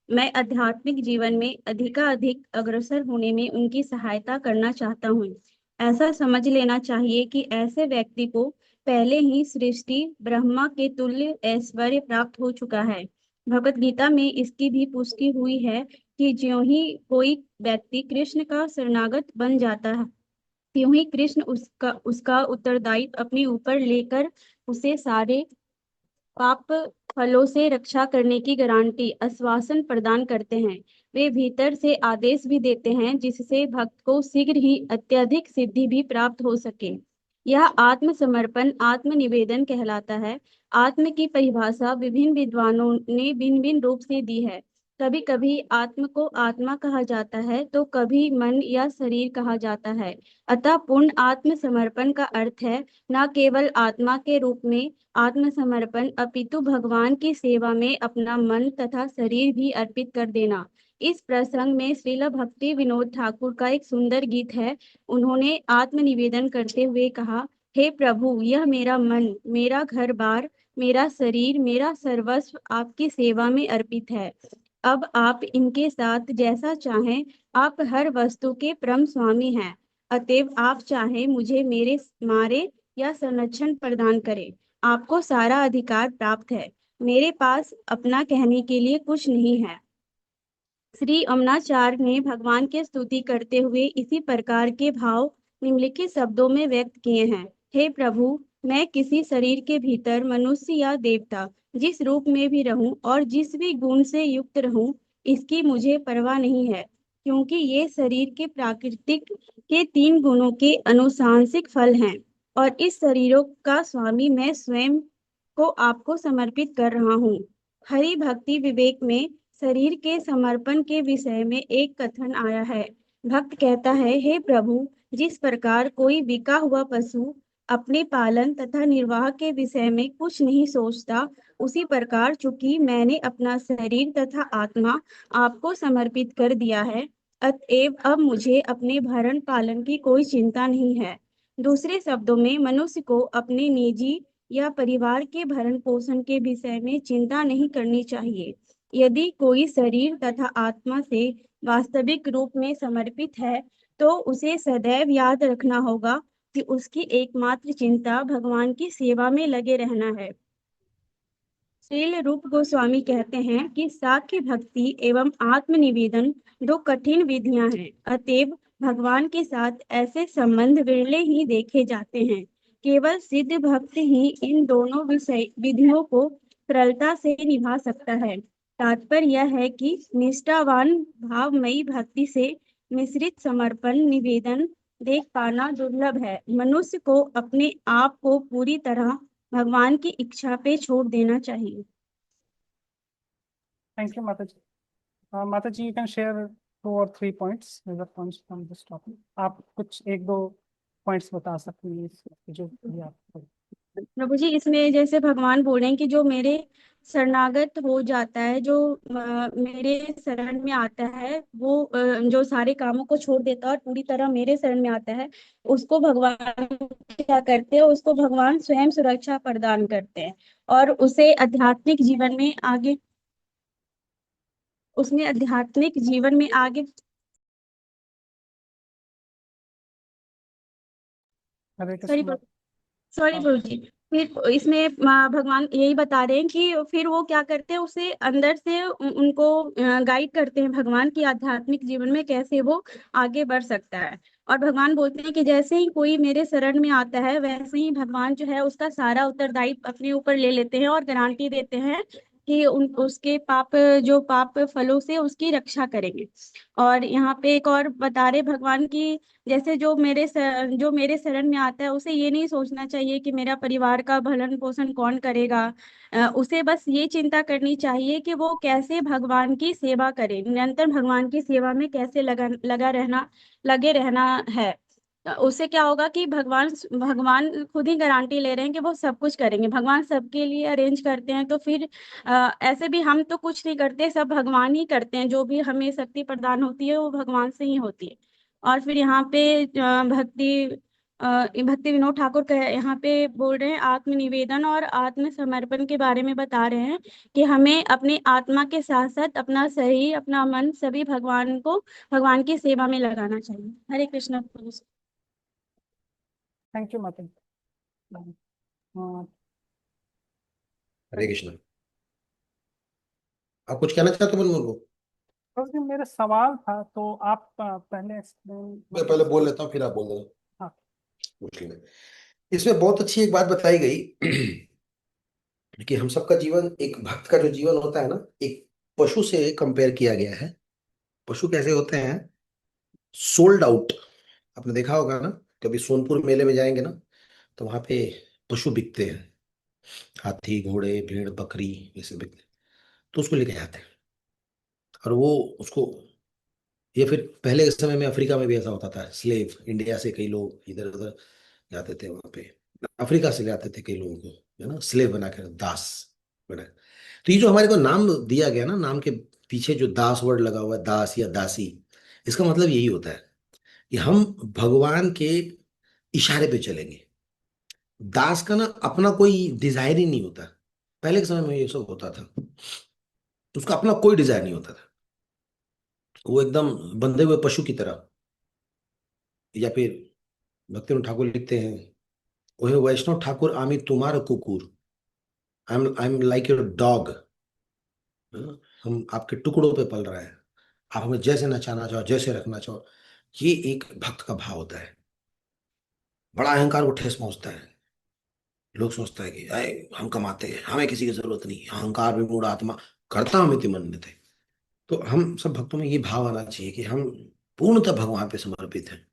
मैं आध्यात्मिक जीवन में अधिकाधिक अग्रसर होने में उनकी सहायता करना चाहता हूँ। ऐसा समझ लेना चाहिए कि ऐसे व्यक्ति को पहले ही सृष्टि ब्रह्मा के तुल्य ऐश्वर्य प्राप्त हो चुका है। भगवत गीता में इसकी भी पुष्टि हुई है कि ज्यों ही कोई व्यक्ति कृष्ण का शरणागत बन जाता है, त्यों ही कृष्ण उसका उत्तरदायित्व अपने ऊपर लेकर उसे सारे पाप फलों से रक्षा करने की गारंटी आश्वासन प्रदान करते हैं। वे भीतर से आदेश भी देते हैं, जिससे भक्त को शीघ्र ही अत्यधिक सिद्धि भी प्राप्त हो सके। यह आत्मसमर्पण आत्मनिवेदन कहलाता है। आत्म की परिभाषा विभिन्न विद्वानों ने भिन्न भिन्न रूप से दी है। कभी कभी आत्म को आत्मा कहा जाता है, तो कभी मन या शरीर कहा जाता है। अतः पूर्ण आत्मसमर्पण का अर्थ है न केवल आत्मा के रूप में आत्मसमर्पण, अपितु भगवान की सेवा में अपना मन तथा शरीर भी अर्पित कर देना। इस प्रसंग में श्रील भक्ति विनोद ठाकुर का एक सुंदर गीत है। उन्होंने आत्मनिवेदन करते हुए कहा, हे प्रभु, यह मेरा मन, मेरा घर बार, मेरा शरीर, मेरा सर्वस्व आपकी सेवा में अर्पित है। अब आप इनके साथ जैसा चाहें, आप हर वस्तु के परम स्वामी हैं। अतएव आप चाहें मुझे मेरे मारे या संरक्षण प्रदान करें, आपको सारा अधिकार प्राप्त है। मेरे पास अपना कहने के लिए कुछ नहीं है। श्री अमनाचार्य ने भगवान की स्तुति करते हुए इसी प्रकार के भाव निम्नलिखित शब्दों में व्यक्त किए हैं। हे प्रभु, मैं किसी शरीर के भीतर मनुष्य या देवता जिस रूप में भी रहूं और जिस भी गुण से युक्त रहूं, इसकी मुझे परवाह नहीं है, क्योंकि ये शरीर के प्राकृतिक के 3 गुणों के अनुसांशिक फल हैं और इस शरीरों का स्वामी मैं स्वयं को आपको समर्पित कर रहा हूँ। हरि भक्ति विवेक में शरीर के समर्पण के विषय में एक कथन आया है। भक्त कहता है, हे प्रभु, जिस प्रकार कोई बिका हुआ पशु अपने पालन तथा निर्वाह के विषय में कुछ नहीं सोचता, उसी प्रकार चूंकि मैंने अपना शरीर तथा आत्मा आपको समर्पित कर दिया है, अतएव अब मुझे अपने भरण पालन की कोई चिंता नहीं है। दूसरे शब्दों में मनुष्य को अपने निजी या परिवार के भरण पोषण के विषय में चिंता नहीं करनी चाहिए। यदि कोई शरीर तथा आत्मा से वास्तविक रूप में समर्पित है, तो उसे सदैव याद रखना होगा कि उसकी एकमात्र चिंता भगवान की सेवा में लगे रहना है। श्रील रूप गोस्वामी कहते हैं कि साख्य भक्ति एवं आत्मनिवेदन 2 कठिन विधियां हैं। अतएव भगवान के साथ ऐसे संबंध विरले ही देखे जाते हैं। केवल सिद्ध भक्त ही इन दोनों विधियों को सरलता से निभा सकता है। तात्पर्य यह है कि निष्ठावान भावमयी भक्ति से मिश्रित समर्पण निवेदन देख पाना दुर्लभ है। मनुष्य को अपने आप को पूरी तरह भगवान की इच्छा पे छोड़ देना चाहिए। थैंक यू माता जी। माता जी, you can share 2 or 3 points, major points from this topic. आप कुछ 1-2 पॉइंट्स बता सकते हैं जो भी आप। प्रभु जी, इसमें जैसे भगवान बोल रहे हैं कि जो मेरे शरणागत हो जाता है, जो मेरे शरण में आता है, वो जो सारे कामों को छोड़ देता है और पूरी तरह मेरे शरण में आता है, उसको भगवान क्या करते हैं, उसको भगवान स्वयं सुरक्षा प्रदान करते हैं और उसे आध्यात्मिक जीवन में आगे हरे सॉरी कृष्ण। सॉरी प्रभु जी, फिर इसमें भगवान यही बता रहे हैं कि फिर वो क्या करते हैं, उसे अंदर से उनको गाइड करते हैं भगवान की आध्यात्मिक जीवन में कैसे वो आगे बढ़ सकता है। और भगवान बोलते हैं कि जैसे ही कोई मेरे शरण में आता है वैसे ही भगवान जो है उसका सारा उत्तरदायित्व अपने ऊपर ले लेते हैं और गारंटी देते हैं कि उसके जो पाप फलों से उसकी रक्षा करेंगे। और यहाँ पे एक और बता रहे भगवान की, जैसे जो मेरे शरण में आता है उसे ये नहीं सोचना चाहिए कि मेरा परिवार का भरण पोषण कौन करेगा। उसे बस ये चिंता करनी चाहिए कि वो कैसे भगवान की सेवा करे, निरंतर भगवान की सेवा में कैसे लगे रहना है। उससे क्या होगा कि भगवान खुद ही गारंटी ले रहे हैं कि वो सब कुछ करेंगे, भगवान सबके लिए अरेंज करते हैं। तो फिर ऐसे भी हम तो कुछ नहीं करते, सब भगवान ही करते हैं, जो भी हमें शक्ति प्रदान होती है वो भगवान से ही होती है। और फिर यहाँ पे भक्ति विनोद ठाकुर यहाँ पे बोल रहे हैं आत्मनिवेदन और आत्मसमर्पण के बारे में बता रहे हैं कि हमें अपने आत्मा के साथ साथ अपना शरीर अपना मन सभी भगवान की सेवा में लगाना चाहिए। हरे कृष्णा। थैंक यू माता जी। हरे कृष्ण। आप कुछ कहना चाहते हो मनमोहन को? बस ये मेरा सवाल था, तो आप पहले एक्सप्लेन। मैं पहले बोल लेता हूँ, फिर आप बोल देना। हाँ। पूछ लेना। इसमें बहुत अच्छी एक बात बताई गई कि हम सबका जीवन, एक भक्त का जो जीवन होता है ना, एक पशु से कंपेयर किया गया है। पशु कैसे होते हैं? Sold out. आपने देखा होगा ना, कभी सोनपुर मेले में जाएंगे ना, तो वहां पे पशु बिकते हैं, हाथी घोड़े भेड़ बकरी ऐसे बिकते हैं। तो उसको लेके जाते हैं और वो उसको, ये फिर पहले के समय में अफ्रीका में भी ऐसा होता था। स्लेव, इंडिया से कई लोग इधर उधर जाते थे वहां पे, अफ्रीका से ले आते थे कई लोगों को, है ना, स्लेव बना कर, दास बना। तो ये जो हमारे को नाम दिया गया ना, नाम के पीछे जो दास वर्ड लगा हुआ है, दास या दासी, इसका मतलब यही होता है कि हम भगवान के इशारे पे चलेंगे। दास का ना अपना कोई डिजायर ही नहीं होता। पहले के समय में ये सब होता था, उसका अपना कोई डिजायर नहीं होता था, वो एकदम बंधे हुए पशु की तरह। या फिर भक्ति ठाकुर लिखते हैं, ओहे वैष्णव ठाकुर आमी तुम्हारा कुकुर, I am like your dog. हम आपके टुकड़ों पे पल रहे हैं, आप हमें जैसे नचाना चाहो जैसे रखना चाहो। ये एक भक्त का भाव होता है। बड़ा अहंकार को ठेस पहुंचता है। लोग सोचता है कि अरे हम कमाते हैं, हमें किसी की जरूरत नहीं, अहंकार विमूढ़ आत्मा करता हम इति मन थे। तो हम सब भक्तों में ये भाव आना चाहिए कि हम पूर्णतः भगवान पे समर्पित हैं।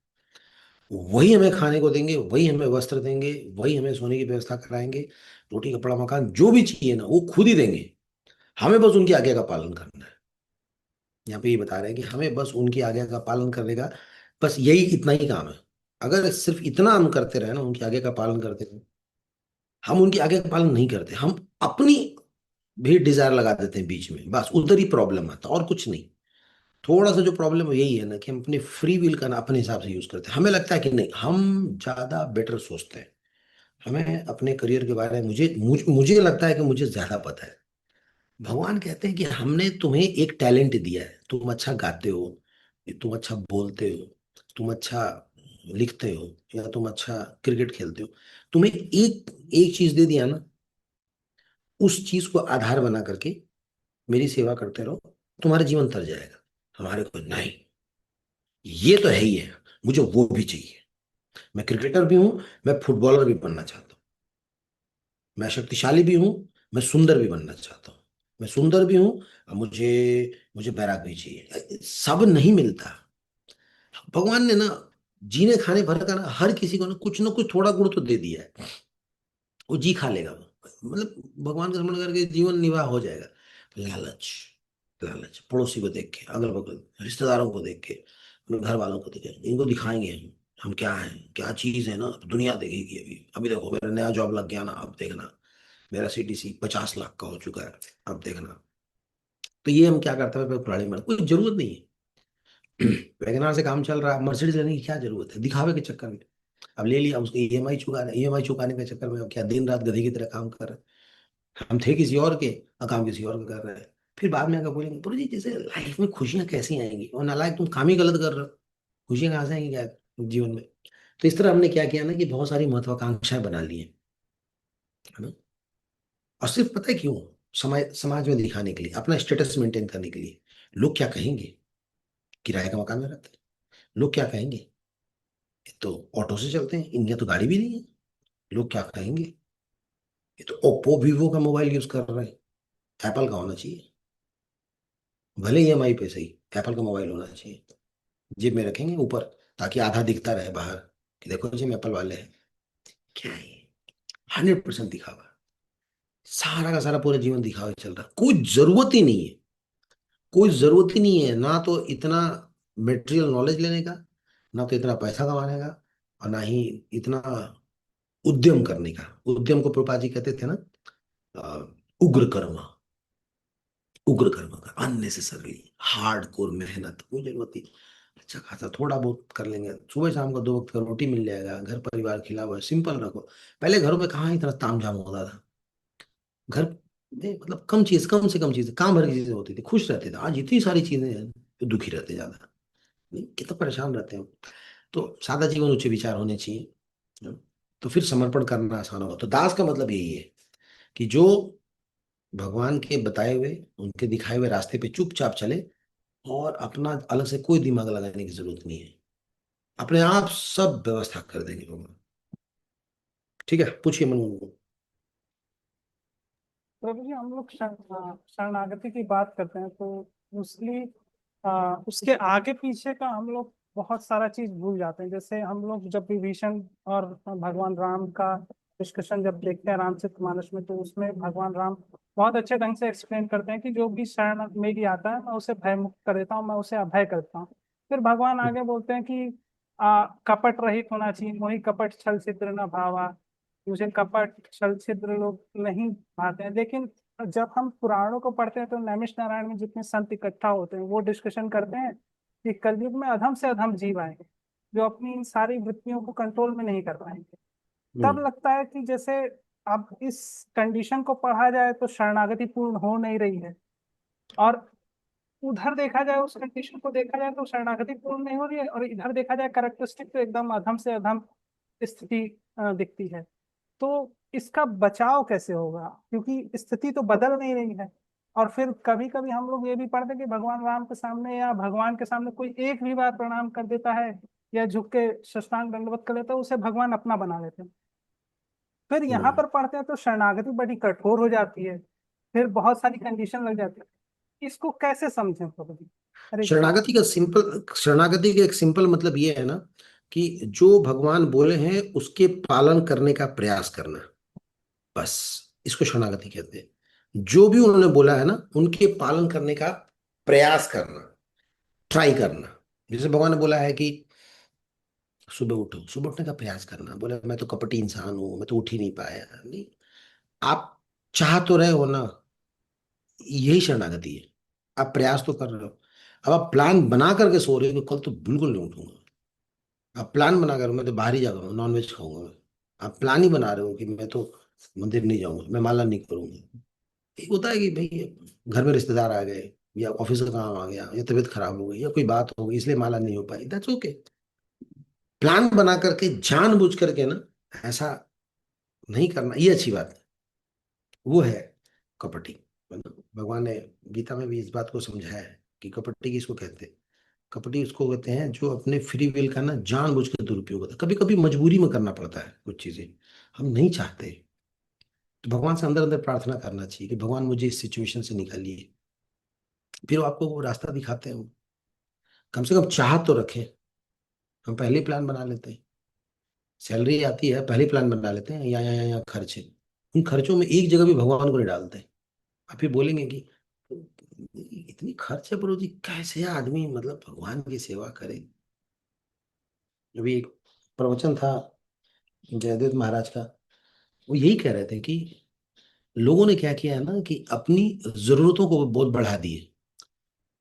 वही हमें खाने को देंगे, वही हमें वस्त्र देंगे, वही हमें सोने की व्यवस्था कराएंगे, रोटी कपड़ा मकान जो भी चाहिए ना वो खुद ही देंगे। हमें बस उनकी आज्ञा का पालन करना है। यहाँ पे ये बता रहे हैं कि हमें बस उनकी आज्ञा का पालन करने का, बस यही इतना ही काम है। अगर सिर्फ इतना हम करते रहे ना, उनकी आज्ञा का पालन करते रहे, हम उनकी आज्ञा का पालन नहीं करते, हम अपनी भी डिजायर लगा देते हैं बीच में, बस उधर ही प्रॉब्लम आता है और कुछ नहीं। थोड़ा सा जो प्रॉब्लम है यही है ना कि हम अपने फ्री विल का ना अपने हिसाब से यूज करते हैं। हमें लगता है कि नहीं, हम ज्यादा बेटर सोचते हैं, हमें अपने करियर के बारे में, मुझे लगता है कि मुझे ज्यादा पता है। भगवान कहते हैं कि हमने तुम्हें एक टैलेंट दिया है, तुम अच्छा गाते हो, तुम अच्छा बोलते हो, तुम अच्छा लिखते हो, या तुम अच्छा क्रिकेट खेलते हो। तुम्हें एक एक चीज दे दिया ना, उस चीज को आधार बना करके मेरी सेवा करते रहो, तुम्हारा जीवन तर जाएगा। हमारे को नहीं, ये तो है ही है, मुझे वो भी चाहिए। मैं क्रिकेटर भी हूं, मैं फुटबॉलर भी बनना चाहता हूँ, मैं शक्तिशाली भी हूं, मैं सुंदर भी बनना चाहता हूँ, मैं सुंदर भी हूं और मुझे मुझे बैराग भी चाहिए। सब नहीं मिलता। भगवान ने ना जीने खाने भर का ना हर किसी को ना कुछ थोड़ा गुण तो दे दिया है। वो जी खा लेगा वो, मतलब भगवान का स्मरण करके जीवन निर्वाह हो जाएगा। लालच, लालच पड़ोसी को देख के, अगल बगल रिश्तेदारों को देख के, अपने घर वालों को देख के, इनको दिखाएंगे हम क्या हैं, क्या चीज है ना, दुनिया देखेगी। अभी अभी देखो मेरा नया जॉब लग गया ना, अब देखना मेरा CTC 50 लाख का हो चुका है, अब देखना। तो ये हम क्या करते हैं, पुरानी में कोई जरूरत नहीं है। वैगनार से काम चल रहा है, मर्सिडीज लेने की क्या जरूरत है दिखावे के चक्कर में। अब ले लिया, उसको EMI चुकाने के चक्कर में अब क्या दिन रात गधे की तरह काम कर रहे हैं। हम थे किसी और के और काम किसी और का कर रहे हैं। फिर बाद में आकर बोलेंगे प्रभु जी जैसे लाइफ में खुशियां कैसी आएंगी, और नालायक तुम काम ही गलत कर रहे हो, खुशियां कहाँ से आएंगी क्या जीवन में। तो इस तरह हमने क्या किया ना कि बहुत सारी महत्वाकांक्षाएं बना ली हैं। है ना। और सिर्फ पता है क्यों? समाज में दिखाने के लिए, अपना स्टेटस मेंटेन करने के लिए। लोग क्या कहेंगे? किराए का मकान में रहते हैं, लोग क्या कहेंगे? ये तो ऑटो से चलते हैं, इनके तो गाड़ी भी नहीं है, लोग क्या कहेंगे? ये तो ओप्पो वीवो का मोबाइल यूज कर रहे हैं, एप्पल का होना चाहिए, भले ईएमआई पे सही, एप्पल का मोबाइल होना चाहिए। जेब में रखेंगे ऊपर, ताकि आधा दिखता रहे बाहर कि देखो जी हम एप्पल वाले हैं। क्या है? 100% दिखावा, सारा का सारा पूरा जीवन दिखावा चल रहा, कोई जरूरत ही नहीं है। कोई जरूरत ही नहीं है, ना तो इतना मेटेरियल नॉलेज लेने का, ना तो इतना पैसा कमाने का, और ना ही इतना उद्यम करने का। उद्यम को प्रभुपाद जी कहते थे ना, उग्र कर्म। उग्र कर्म का अननेसेसरली हार्ड कोर मेहनत कोई जरूरत नहीं। अच्छा खासा थोड़ा बहुत कर लेंगे, सुबह शाम का 2 वक्त का रोटी मिल जाएगा, घर परिवार खिला हुआ है, सिंपल रखो। पहले घरों में कहाँ इतना तामझाम होता था? घर में मतलब कम चीज, कम से कम चीजें, काम भर की चीजें होती थी, खुश रहते थे। आज इतनी सारी चीजें हैं तो दुखी रहते ज्यादा, नहीं कितना परेशान रहते हैं। तो सादा जीवन, उच्च विचार होने चाहिए, है? तो फिर समर्पण करना आसान होगा। तो दास का मतलब यही है कि जो भगवान के बताए हुए, उनके दिखाए हुए रास्ते पे चुपचाप चले, और अपना अलग से कोई दिमाग लगाने की जरूरत नहीं है, अपने आप सब व्यवस्था कर देंगे भगवान। ठीक है, पूछिए मनु को। प्रभु जी, हम लोग शरणागति की बात करते हैं तो मोस्टली उसके आगे पीछे का हम लोग बहुत सारा चीज भूल जाते हैं। जैसे हम लोग जब विभीषण और भगवान राम का डिस्कशन जब देखते हैं रामचरितमानस में, तो उसमें भगवान राम बहुत अच्छे ढंग से एक्सप्लेन करते हैं कि जो भी शरण मेरी आता है मैं उसे भय मुक्त कर देता हूँ, मैं उसे अभय करता हूँ। फिर भगवान आगे बोलते हैं कि कपट रहित होना चाहिए, मोहि कपट छल छिद्र न भावा। मुझे कपट छल छिद्र लोग नहीं भाते हैं। लेकिन जब हम पुराणों को पढ़ते हैं तो नैमिष नारायण में जितने संत इकट्ठा होते हैं वो डिस्कशन करते हैं कि कलयुग में अधम से अधम जीव आएंगे जो अपनी इन सारी वृत्तियों को कंट्रोल में नहीं कर पाएंगे। तब हम्म। लगता है कि जैसे अब इस कंडीशन को पढ़ा जाए तो शरणागति पूर्ण हो नहीं रही है, और उधर देखा जाए, उस कंडीशन को देखा जाए तो शरणागति पूर्ण नहीं हो रही है, और इधर देखा जाए करेक्टरिस्टिक तो एकदम अधम से अधम स्थिति दिखती है। तो इसका बचाव कैसे होगा, क्योंकि स्थिति तो बदल नहीं रही है। और फिर कभी कभी हम लोग ये भी पढ़ते हैं कि भगवान राम के सामने या भगवान के सामने कोई एक भी बार प्रणाम कर देता है या झुक के साष्टांग दंडवत कर लेता है, उसे भगवान अपना बना लेते हैं। फिर यहाँ हम्म। पर पढ़ते हैं तो शरणागति बड़ी कठोर हो जाती है, फिर बहुत सारी कंडीशन लग जाती है। इसको कैसे समझें प्रभु जी? हरे कृष्ण। शरणागति का एक सिंपल मतलब ये है ना, कि जो भगवान बोले हैं उसके पालन करने का प्रयास करना, बस इसको शरणागति कहते हैं। जो भी उन्होंने बोला है ना, उनके पालन करने का प्रयास करना, ट्राई करना। जैसे भगवान ने बोला है कि सुबह उठो, सुबह उठने का प्रयास करना। बोले मैं तो कपटी इंसान हूं, मैं तो उठ ही नहीं पाया। नहीं, आप चाह तो रहे हो ना, यही शरणागति है। आप प्रयास तो कर रहे हो। अब आप प्लान बना करके सो रहे हो कि कल तो बिल्कुल नहीं उठूंगा, आप प्लान बना कर, मैं तो बाहर ही जाऊंगा, नॉन वेज खाऊंगा मैं। आप प्लान ही बना रहे हो कि मैं तो मंदिर नहीं जाऊंगा, मैं माला नहीं करूंगा। एक होता है कि भाई घर में रिश्तेदार आ गए, या ऑफिस का काम आ गया, या तबीयत खराब हो गई, या कोई बात हो गई इसलिए माला नहीं हो पाई, दैट्स ओके। प्लान बना करके जानबूझ करके ना ऐसा नहीं करना, ये अच्छी बात है। वो है कपटी। भगवान ने गीता में भी इस बात को समझाया है कि कपटी किसको कहते हैं। कपटी उसको कहते हैं जो अपने फ्री विल का ना जानबूझ के दुरुपयोग होता है। कभी कभी मजबूरी में करना पड़ता है कुछ चीजें, हम नहीं चाहते। तो भगवान से अंदर अंदर प्रार्थना करना चाहिए कि भगवान मुझे इस सिचुएशन से निकालिए। फिर वो आपको वो रास्ता दिखाते हैं। कम से कम चाहत तो रखें। हम पहले ही प्लान बना लेते हैं, सैलरी आती है पहले ही प्लान बना लेते हैं, यहाँ खर्च है। उन खर्चों में एक जगह भी भगवान को नहीं डालते हैं। आप ही बोलेंगे कि इतनी खर्च है प्रभु जी, कैसे आदमी मतलब भगवान की सेवा करे। अभी एक प्रवचन था जयदेव महाराज का, वो यही कह रहे थे कि लोगों ने क्या किया है ना, कि अपनी जरूरतों को बहुत बढ़ा दिए,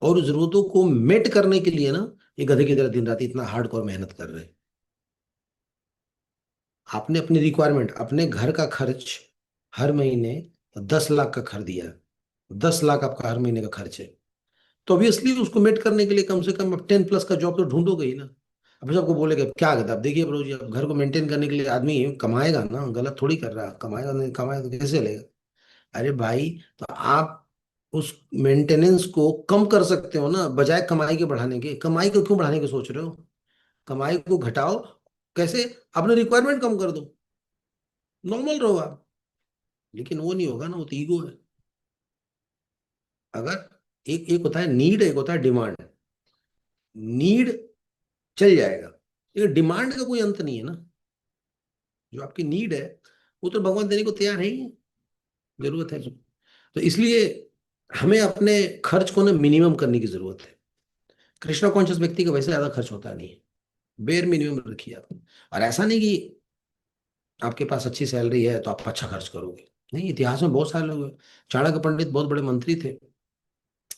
और जरूरतों को मेट करने के लिए ना ये गधे की तरह दिन रात इतना हार्डकोर मेहनत कर रहे हैं। आपने अपनी रिक्वायरमेंट, अपने घर का खर्च हर महीने 10 लाख का कर दिया, 10 लाख आपका हर महीने का खर्च है, तो ऑब्वियसली उसको मेट करने के लिए कम से कम अब 10+ का जॉब तो ढूंढोगे ही ना। अब सबको बोलेगा क्या कहता, अब देखिए प्रभु जी, अब घर को मेंटेन करने के लिए आदमी कमाएगा ना, गलत थोड़ी कर रहा, कमाएगा नहीं, कमाएगा तो कैसे लेगा। अरे भाई, तो आप उस मेंटेनेंस को कम कर सकते हो ना, बजाय कमाई के बढ़ाने के। कमाई को क्यों बढ़ाने के सोच रहे हो, कमाई को घटाओ। कैसे, अपने रिक्वायरमेंट कम कर दो, नॉर्मल रहो आप। लेकिन वो नहीं होगा ना, वो तो ईगो है। अगर एक एक होता है नीड, एक होता है डिमांड। नीड चल जाएगा, लेकिन डिमांड का कोई अंत नहीं है ना। जो आपकी नीड है वो तो भगवान देने को तैयार है ही, जरूरत है जो। तो इसलिए हमें अपने खर्च को ना मिनिमम करने की जरूरत है। कृष्णा कॉन्शियस व्यक्ति का वैसे ज्यादा खर्च होता नहीं है, बेयर मिनिमम रखिए आप। और ऐसा नहीं कि आपके पास अच्छी सैलरी है तो आप अच्छा खर्च करोगे, नहीं। इतिहास में बहुत सारे लोग हैं। चाणक्य पंडित बहुत बड़े मंत्री थे,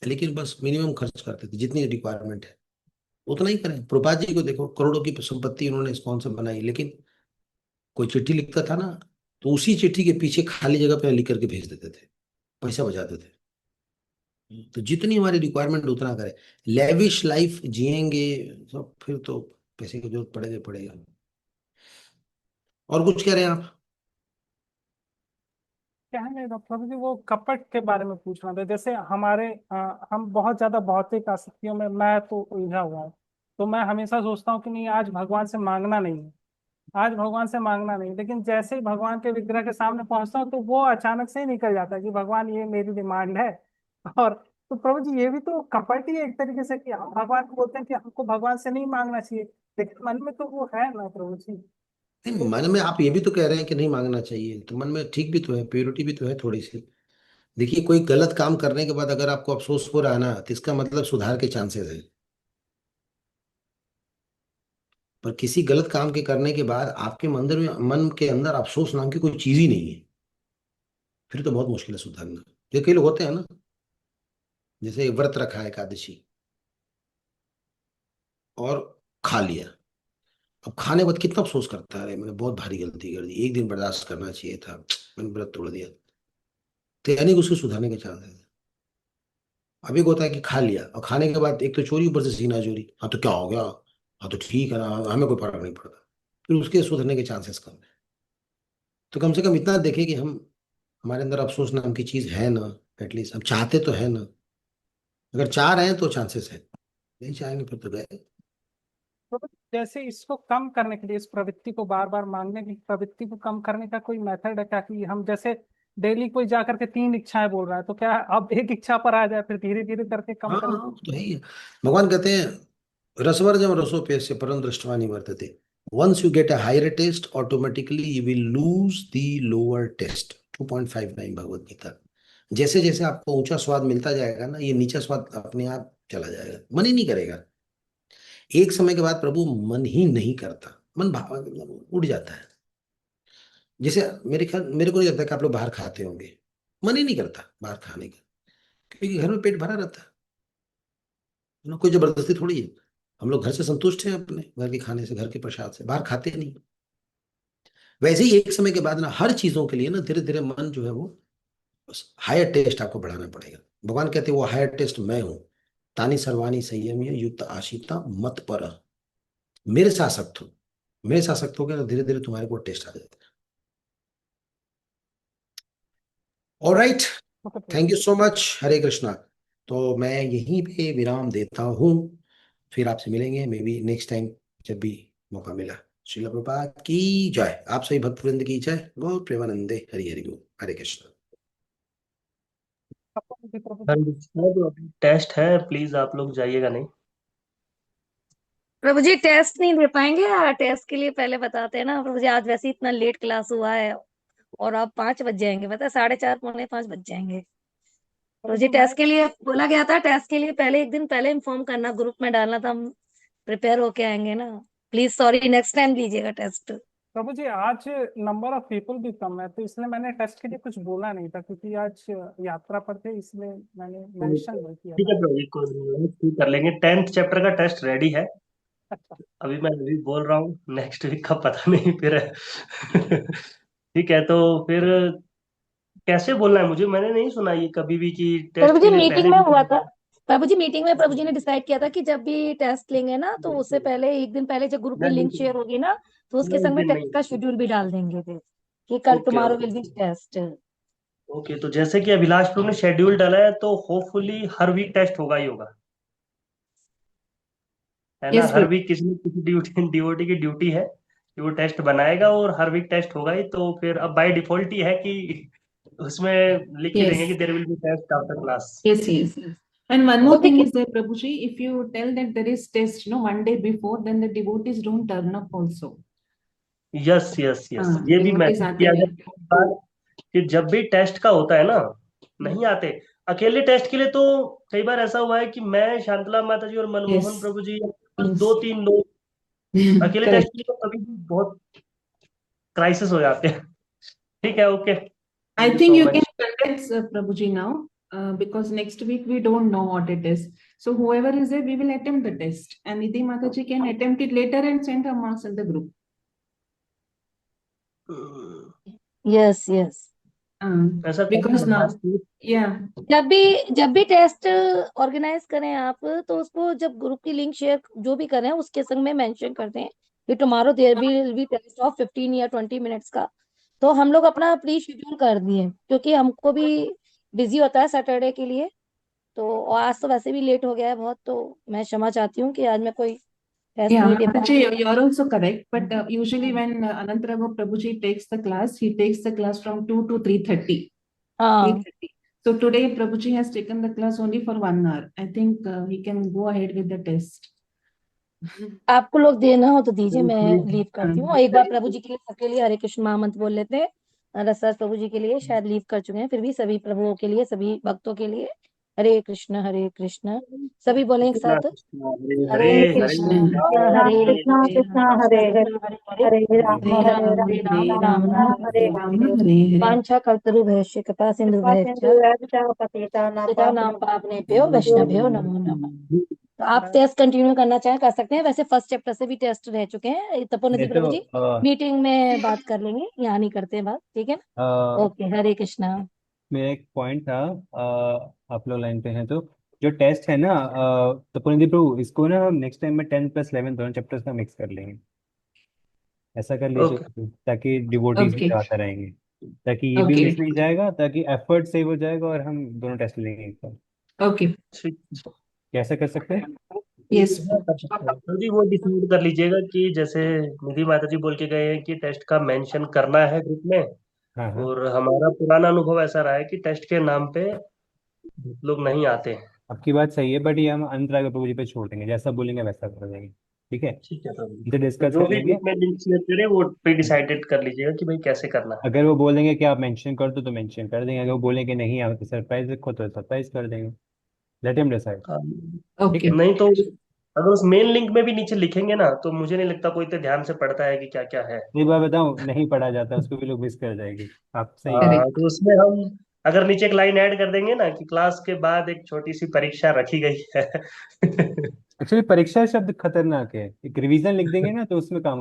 लेकिन बस मिनिमम खर्च करते थे, जितनी रिक्वायरमेंट है उतना ही करें। प्रभुपाद जी को देखो, करोड़ों की संपत्ति उन्होंने इस्कॉन से बनाई, लेकिन कोई चिट्ठी लिखता था ना, तो उसी चिट्ठी के पीछे खाली जगह पे लिख करके भेज देते थे, पैसा बचाते थे। तो जितनी हमारी रिक्वायरमेंट उतना करें। लेविश लाइफ जिएंगे सब, फिर तो पैसे की जरूरत पड़ेगा पड़ेगा। और कुछ कह रहे हैं आप? क्या है डॉक्टर जी, वो कपट के बारे में पूछ रहा था। जैसे हमारे हम बहुत ज्यादा भौतिक आसक्तियों में मैं तो उलझा हुआ हूँ। तो मैं हमेशा सोचता हूँ कि नहीं, आज भगवान से मांगना नहीं है, आज भगवान से मांगना नहीं। लेकिन जैसे ही भगवान के विग्रह के सामने पहुंचता हूँ तो वो अचानक से ही निकल जाता है कि भगवान ये मेरी डिमांड है। और तो प्रभु जी, ये भी तो कपट ही है एक तरीके से, कि हम भगवान को बोलते हैं कि हमको भगवान से नहीं मांगना चाहिए, लेकिन मन में तो वो है ना प्रभु जी। नहीं, तो मन में आप ये भी तो कह रहे हैं कि नहीं मांगना चाहिए, तो मन में ठीक भी तो है, प्योरिटी भी तो है थोड़ी सी। देखिए, कोई गलत काम करने के बाद अगर आपको अफसोस हो रहा है ना, तो इसका मतलब सुधार के चांसेस है। पर किसी गलत काम के करने के बाद आपके मंदिर में, मन के अंदर अफसोस नाम की कोई चीज ही नहीं है, फिर तो बहुत मुश्किल है सुधारना। ये कई लोग होते हैं ना, जैसे व्रत रखा है एकादशी, और खा लिया। अब खाने के बाद कितना अफसोस करता है, अरे मैंने बहुत भारी गलती कर दी, एक दिन बर्दाश्त करना चाहिए था, मैंने व्रत तोड़ दिया। तो यानी कि उसको सुधारने के चांसेस है। अब एक होता है कि खा लिया, और खाने के बाद एक तो चोरी, ऊपर से सीना चोरी, हाँ तो क्या हो गया, हाँ तो ठीक है ना, हमें कोई फर्क नहीं पड़ता, फिर उसके सुधरने के चांसेस कम है। तो कम से कम इतना देखें कि हम, हमारे अंदर अफसोस नाम की चीज है ना, एटलीस्ट हम चाहते तो है ना। अगर चाह रहे हैं तो चांसेस है, नहीं चाहेंगे फिर तो गए। तो जैसे इसको कम करने के लिए, इस प्रवृत्ति को बार बार मांगने की प्रवृत्ति को कम करने का कोई मेथड है क्या? कि हम जैसे डेली कोई जा करके 3 इच्छाएं बोल रहा है, तो क्या अब एक इच्छा पर आ जाए, फिर धीरे धीरे करके कम हाँ करें? हाँ, तो है ही है। भगवान कहते हैं रसवर्जम रसोपेस्य परम दृष्टवा निवर्तते। Once you get a higher taste, automatically you will lose the lower taste. 2.59 Bhagavad Gita. जैसे जैसे आपको ऊंचा स्वाद मिलता जाएगा ना, ये नीचा स्वाद अपने आप चला जाएगा, मन ही नहीं करेगा। एक समय के बाद प्रभु मन ही नहीं करता, मन उड़ जाता है। जैसे मेरे ख्याल, मेरे को नहीं लगता कि आप लोग बाहर खाते होंगे, मन ही नहीं करता बाहर खाने का, क्योंकि घर में पेट भरा रहता है ना, कोई जबरदस्ती थोड़ी है। हम लोग घर से संतुष्ट हैं, अपने घर के खाने से, घर के प्रसाद से, बाहर खाते नहीं। वैसे ही एक समय के बाद ना, हर चीजों के लिए ना धीरे धीरे मन जो है वो, हायर टेस्ट आपको बढ़ाना पड़ेगा। भगवान कहते हैं वो हायर टेस्ट मैं हूं। तानी सर्वाणी संयम्य युक्त आशिता मत पर। मेरे से आसक्त हो, मेरे से आसक्त हो गया तो धीरे धीरे तुम्हारे को टेस्ट आ जाता है। ऑलराइट, मतलब थैंक यू सो मच, हरे कृष्णा। तो मैं यहीं पे विराम देता हूँ, फिर आपसे मिलेंगे मे बी नेक्स्ट टाइम, जब भी मौका मिला। श्रील प्रभुपाद की जय, आप सभी भक्तवृंद की जय, गौर प्रेमानंदे, हरि हरि बोल, हरे कृष्ण। प्रभु हाँ जी। जी सर, अभी टेस्ट है, प्लीज आप लोग जाइएगा नहीं। प्रभु जी टेस्ट नहीं दे पाएंगे यार, टेस्ट के लिए पहले बताते हैं ना प्रभु जी, आज वैसे ही इतना लेट क्लास हुआ है, और अब 5 बज जाएंगे, पता है 4:30 पौने 5 बज जाएंगे। प्रभु जी प्रभु मैं टेस्ट के लिए बोला गया था, टेस्ट के लिए पहले एक दिन पहले इन्फॉर्म करना, ग्रुप में डालना था, हम प्रिपेयर होके आएंगे ना। प्लीज सॉरी, नेक्स्ट टाइम लीजिएगा टेस्ट। प्रभु जी, आज नंबर ऑफ पीपल भी कम है, तो इसलिए मैंने टेस्ट के लिए कुछ बोला नहीं था, क्योंकि आज यात्रा पर थे, इसलिए मैंने मेंशन नहीं किया ठीक था। है प्रभु जी, कोई नहीं, ठीक कर लेंगे। 10th चैप्टर का टेस्ट रेडी है, अच्छा। अभी मैं अभी बोल रहा हूँ, नेक्स्ट वीक का पता नहीं फिर। ठीक है, तो फिर कैसे बोलना है मुझे, मैंने नहीं सुना ये कभी भी कि प्रभु टेस्ट जी के लिए मीटिंग पहले में भी। हुआ था, प्रभु जी मीटिंग में प्रभु जी ने डिसाइड किया था कि जब भी टेस्ट लेंगे ना तो उससे पहले एक दिन पहले जब ग्रुप की नहीं लिंक शेयर होगी ना तो उसके नहीं संग में दिन टेस्ट नहीं। का शेड्यूल भी डाल देंगे फिर कि कल okay tomorrow okay will be test. Okay, तो जैसे कि अभिलाष प्रभु ने शेड्यूल डाला है तो होपफुली हर वीक टेस्ट होगा ही होगा, है ना? Yes, हर Prabhu. वीक किसी न किसी डीओटी की ड्यूटी है कि वो टेस्ट बनाएगा और हर वीक टेस्ट होगा ही। तो फिर अब बाय डिफॉल्ट ही है कि उसमें लिख ही देंगे कि Yes. There will be test after class. Yes, yes, yes. And one more तो thing देखिए is there, Prabhuji, if you tell that there is test, one day before, then the devotees don't turn up also. Yes yes yes, हाँ, ये भी devotees message आते किया नहीं. जाए कि जब भी टेस्ट का होता है ना, Hmm. नहीं आते। अकेले टेस्ट के लिए तो कई बार ऐसा हुआ है कि मैं, शांतला माता जी और मनमोहन Yes, प्रभु जी, बस yes. 2-3 लोग अकेले टेस्ट Correct. के लिए तो कभी भी बहुत क्राइसिस हो जाते हैं। ठीक है, okay, I thank you think so you can much. condense, Prabhuji, now, because next week we don't know what it is. So whoever is there, we will attempt the test, and Nidhi Mataji can attempt it later and send her marks in the group. Yes yes ऐसा Because करेंगे now, last week. yeah, जब भी test organise करें आप तो उसको जब group की लिंक शेयर जो भी करें उसके संग में मेंशन कर दें कि tomorrow there will be test of 15 या 20 मिनट्स का। तो हम लोग अपना प्री शेड्यूल कर दिए क्योंकि हमको भी बिजी होता है सैटरडे के लिए। तो और आज तो वैसे भी लेट हो गया है बहुत, तो मैं क्षमा चाहती हूँ कि आज मैं कोई टेस्ट yeah, नहीं दे Mataji, पाऊंगी। you're also correct. But usually when Anantaragho Prabhuji takes the class, he takes the class from 2 to 3:30. हाँ 3:30. So today Prabhuji has taken the class only for 1 hour. I think he can go ahead with the test. आपको लोग देना हो तो दीजिए, मैं leave करती हूँ। और एक बार हाँ. प्रभु जी के लिए सबके लिए हरे कृष्ण महामंत्र बोल लेते हैं। रसराज प्रभु जी के लिए शायद लीव कर चुके हैं, फिर भी सभी प्रभुओं के लिए सभी भक्तों के लिए हरे कृष्ण सभी बोले एक कृष्णा साथ। कृष्णा हरे हरे हरे, हरे कृष्ण कृष्ण हरे कृष्ण कृष्ण हरे हरे, हरे हरे राम हरे हरे राम राम, हरे राम राम राम हरे राम हरे। हरे हरे. वांछा कल्पतरु भैश्य कृपा सिंधु कृपा भैश्च सिंधु ऐसा पतिता ना पिता नाम पावने, पावनेभ्यो वैष्णवेभ्यो नमो नमः। तो आप टेस्ट कंटिन्यू करना चाहें कर सकते हैं। वैसे फर्स्ट चैप्टर से भी टेस्ट रह चुके हैं। तपोनिधि नहीं प्रभु जी तो मीटिंग में बात कर लेंगे, यहाँ नहीं करते हैं बात, ठीक है ना? ओके, हरे कृष्णा। मेरा एक पॉइंट था, आप लोग लाइन पे हैं तो जो टेस्ट है ना, तपोनिधि प्रभु, इसको ना हम नेक्स्ट टाइम में 10+11 दोनों चैप्टर्स का मिक्स कर लेंगे। ऐसा कर लीजिए ओके ताकि डिवोटीज भी Okay, आता रहेंगे, ताकि ये भी okay, मिस नहीं जाएगा, ताकि एफर्ट सेव हो जाएगा और हम दोनों टेस्ट लेंगे एक साथ। okay. ठीक, कैसे कर सकते हैं? Yes. हाँ, कर सकते हैं। तो जी वो डिसाइड कर लीजिएगा कि जैसे निधि माता जी बोल के गए हैं कि टेस्ट का मेंशन करना है ग्रुप में, हाँ हाँ, और हमारा पुराना अनुभव ऐसा रहा है कि टेस्ट के नाम पे लोग नहीं आते हैं। आपकी बात सही है, बट ये हम अंतराग प्रभु जी पे छोड़ देंगे, जैसा बोलेंगे वैसा कर देंगे, ठीक है? ठीक है प्रभु जी। इनसे तो डिस्कस जो कर भी लेंगे। ग्रुप में लिंक शेयर करें वो पे डिसाइडेड कर लीजिएगा कि भाई कैसे करना है। अगर वो बोलेंगे कि आप मेंशन कर दो तो मेंशन कर देंगे, अगर वो बोलेंगे नहीं आप सरप्राइज रखो तो सरप्राइज कर देंगे। लेट हिम डिसाइड, ठीक Okay. है? नहीं तो अगर उस मेन लिंक में भी नीचे लिखेंगे ना तो मुझे नहीं लगता कोई इतने ध्यान से पढ़ता है कि क्या क्या है। एक बार बताऊं, नहीं पढ़ा जाता, उसको भी लोग मिस कर जाएगी। आप सही है। Correct. तो उसमें हम अगर नीचे एक लाइन ऐड कर देंगे ना कि क्लास के बाद एक छोटी सी परीक्षा रखी गई है। एक्चुअली परीक्षा शब्द खतरनाक है, एक रिवीजन लिख देंगे ना तो उसमें काम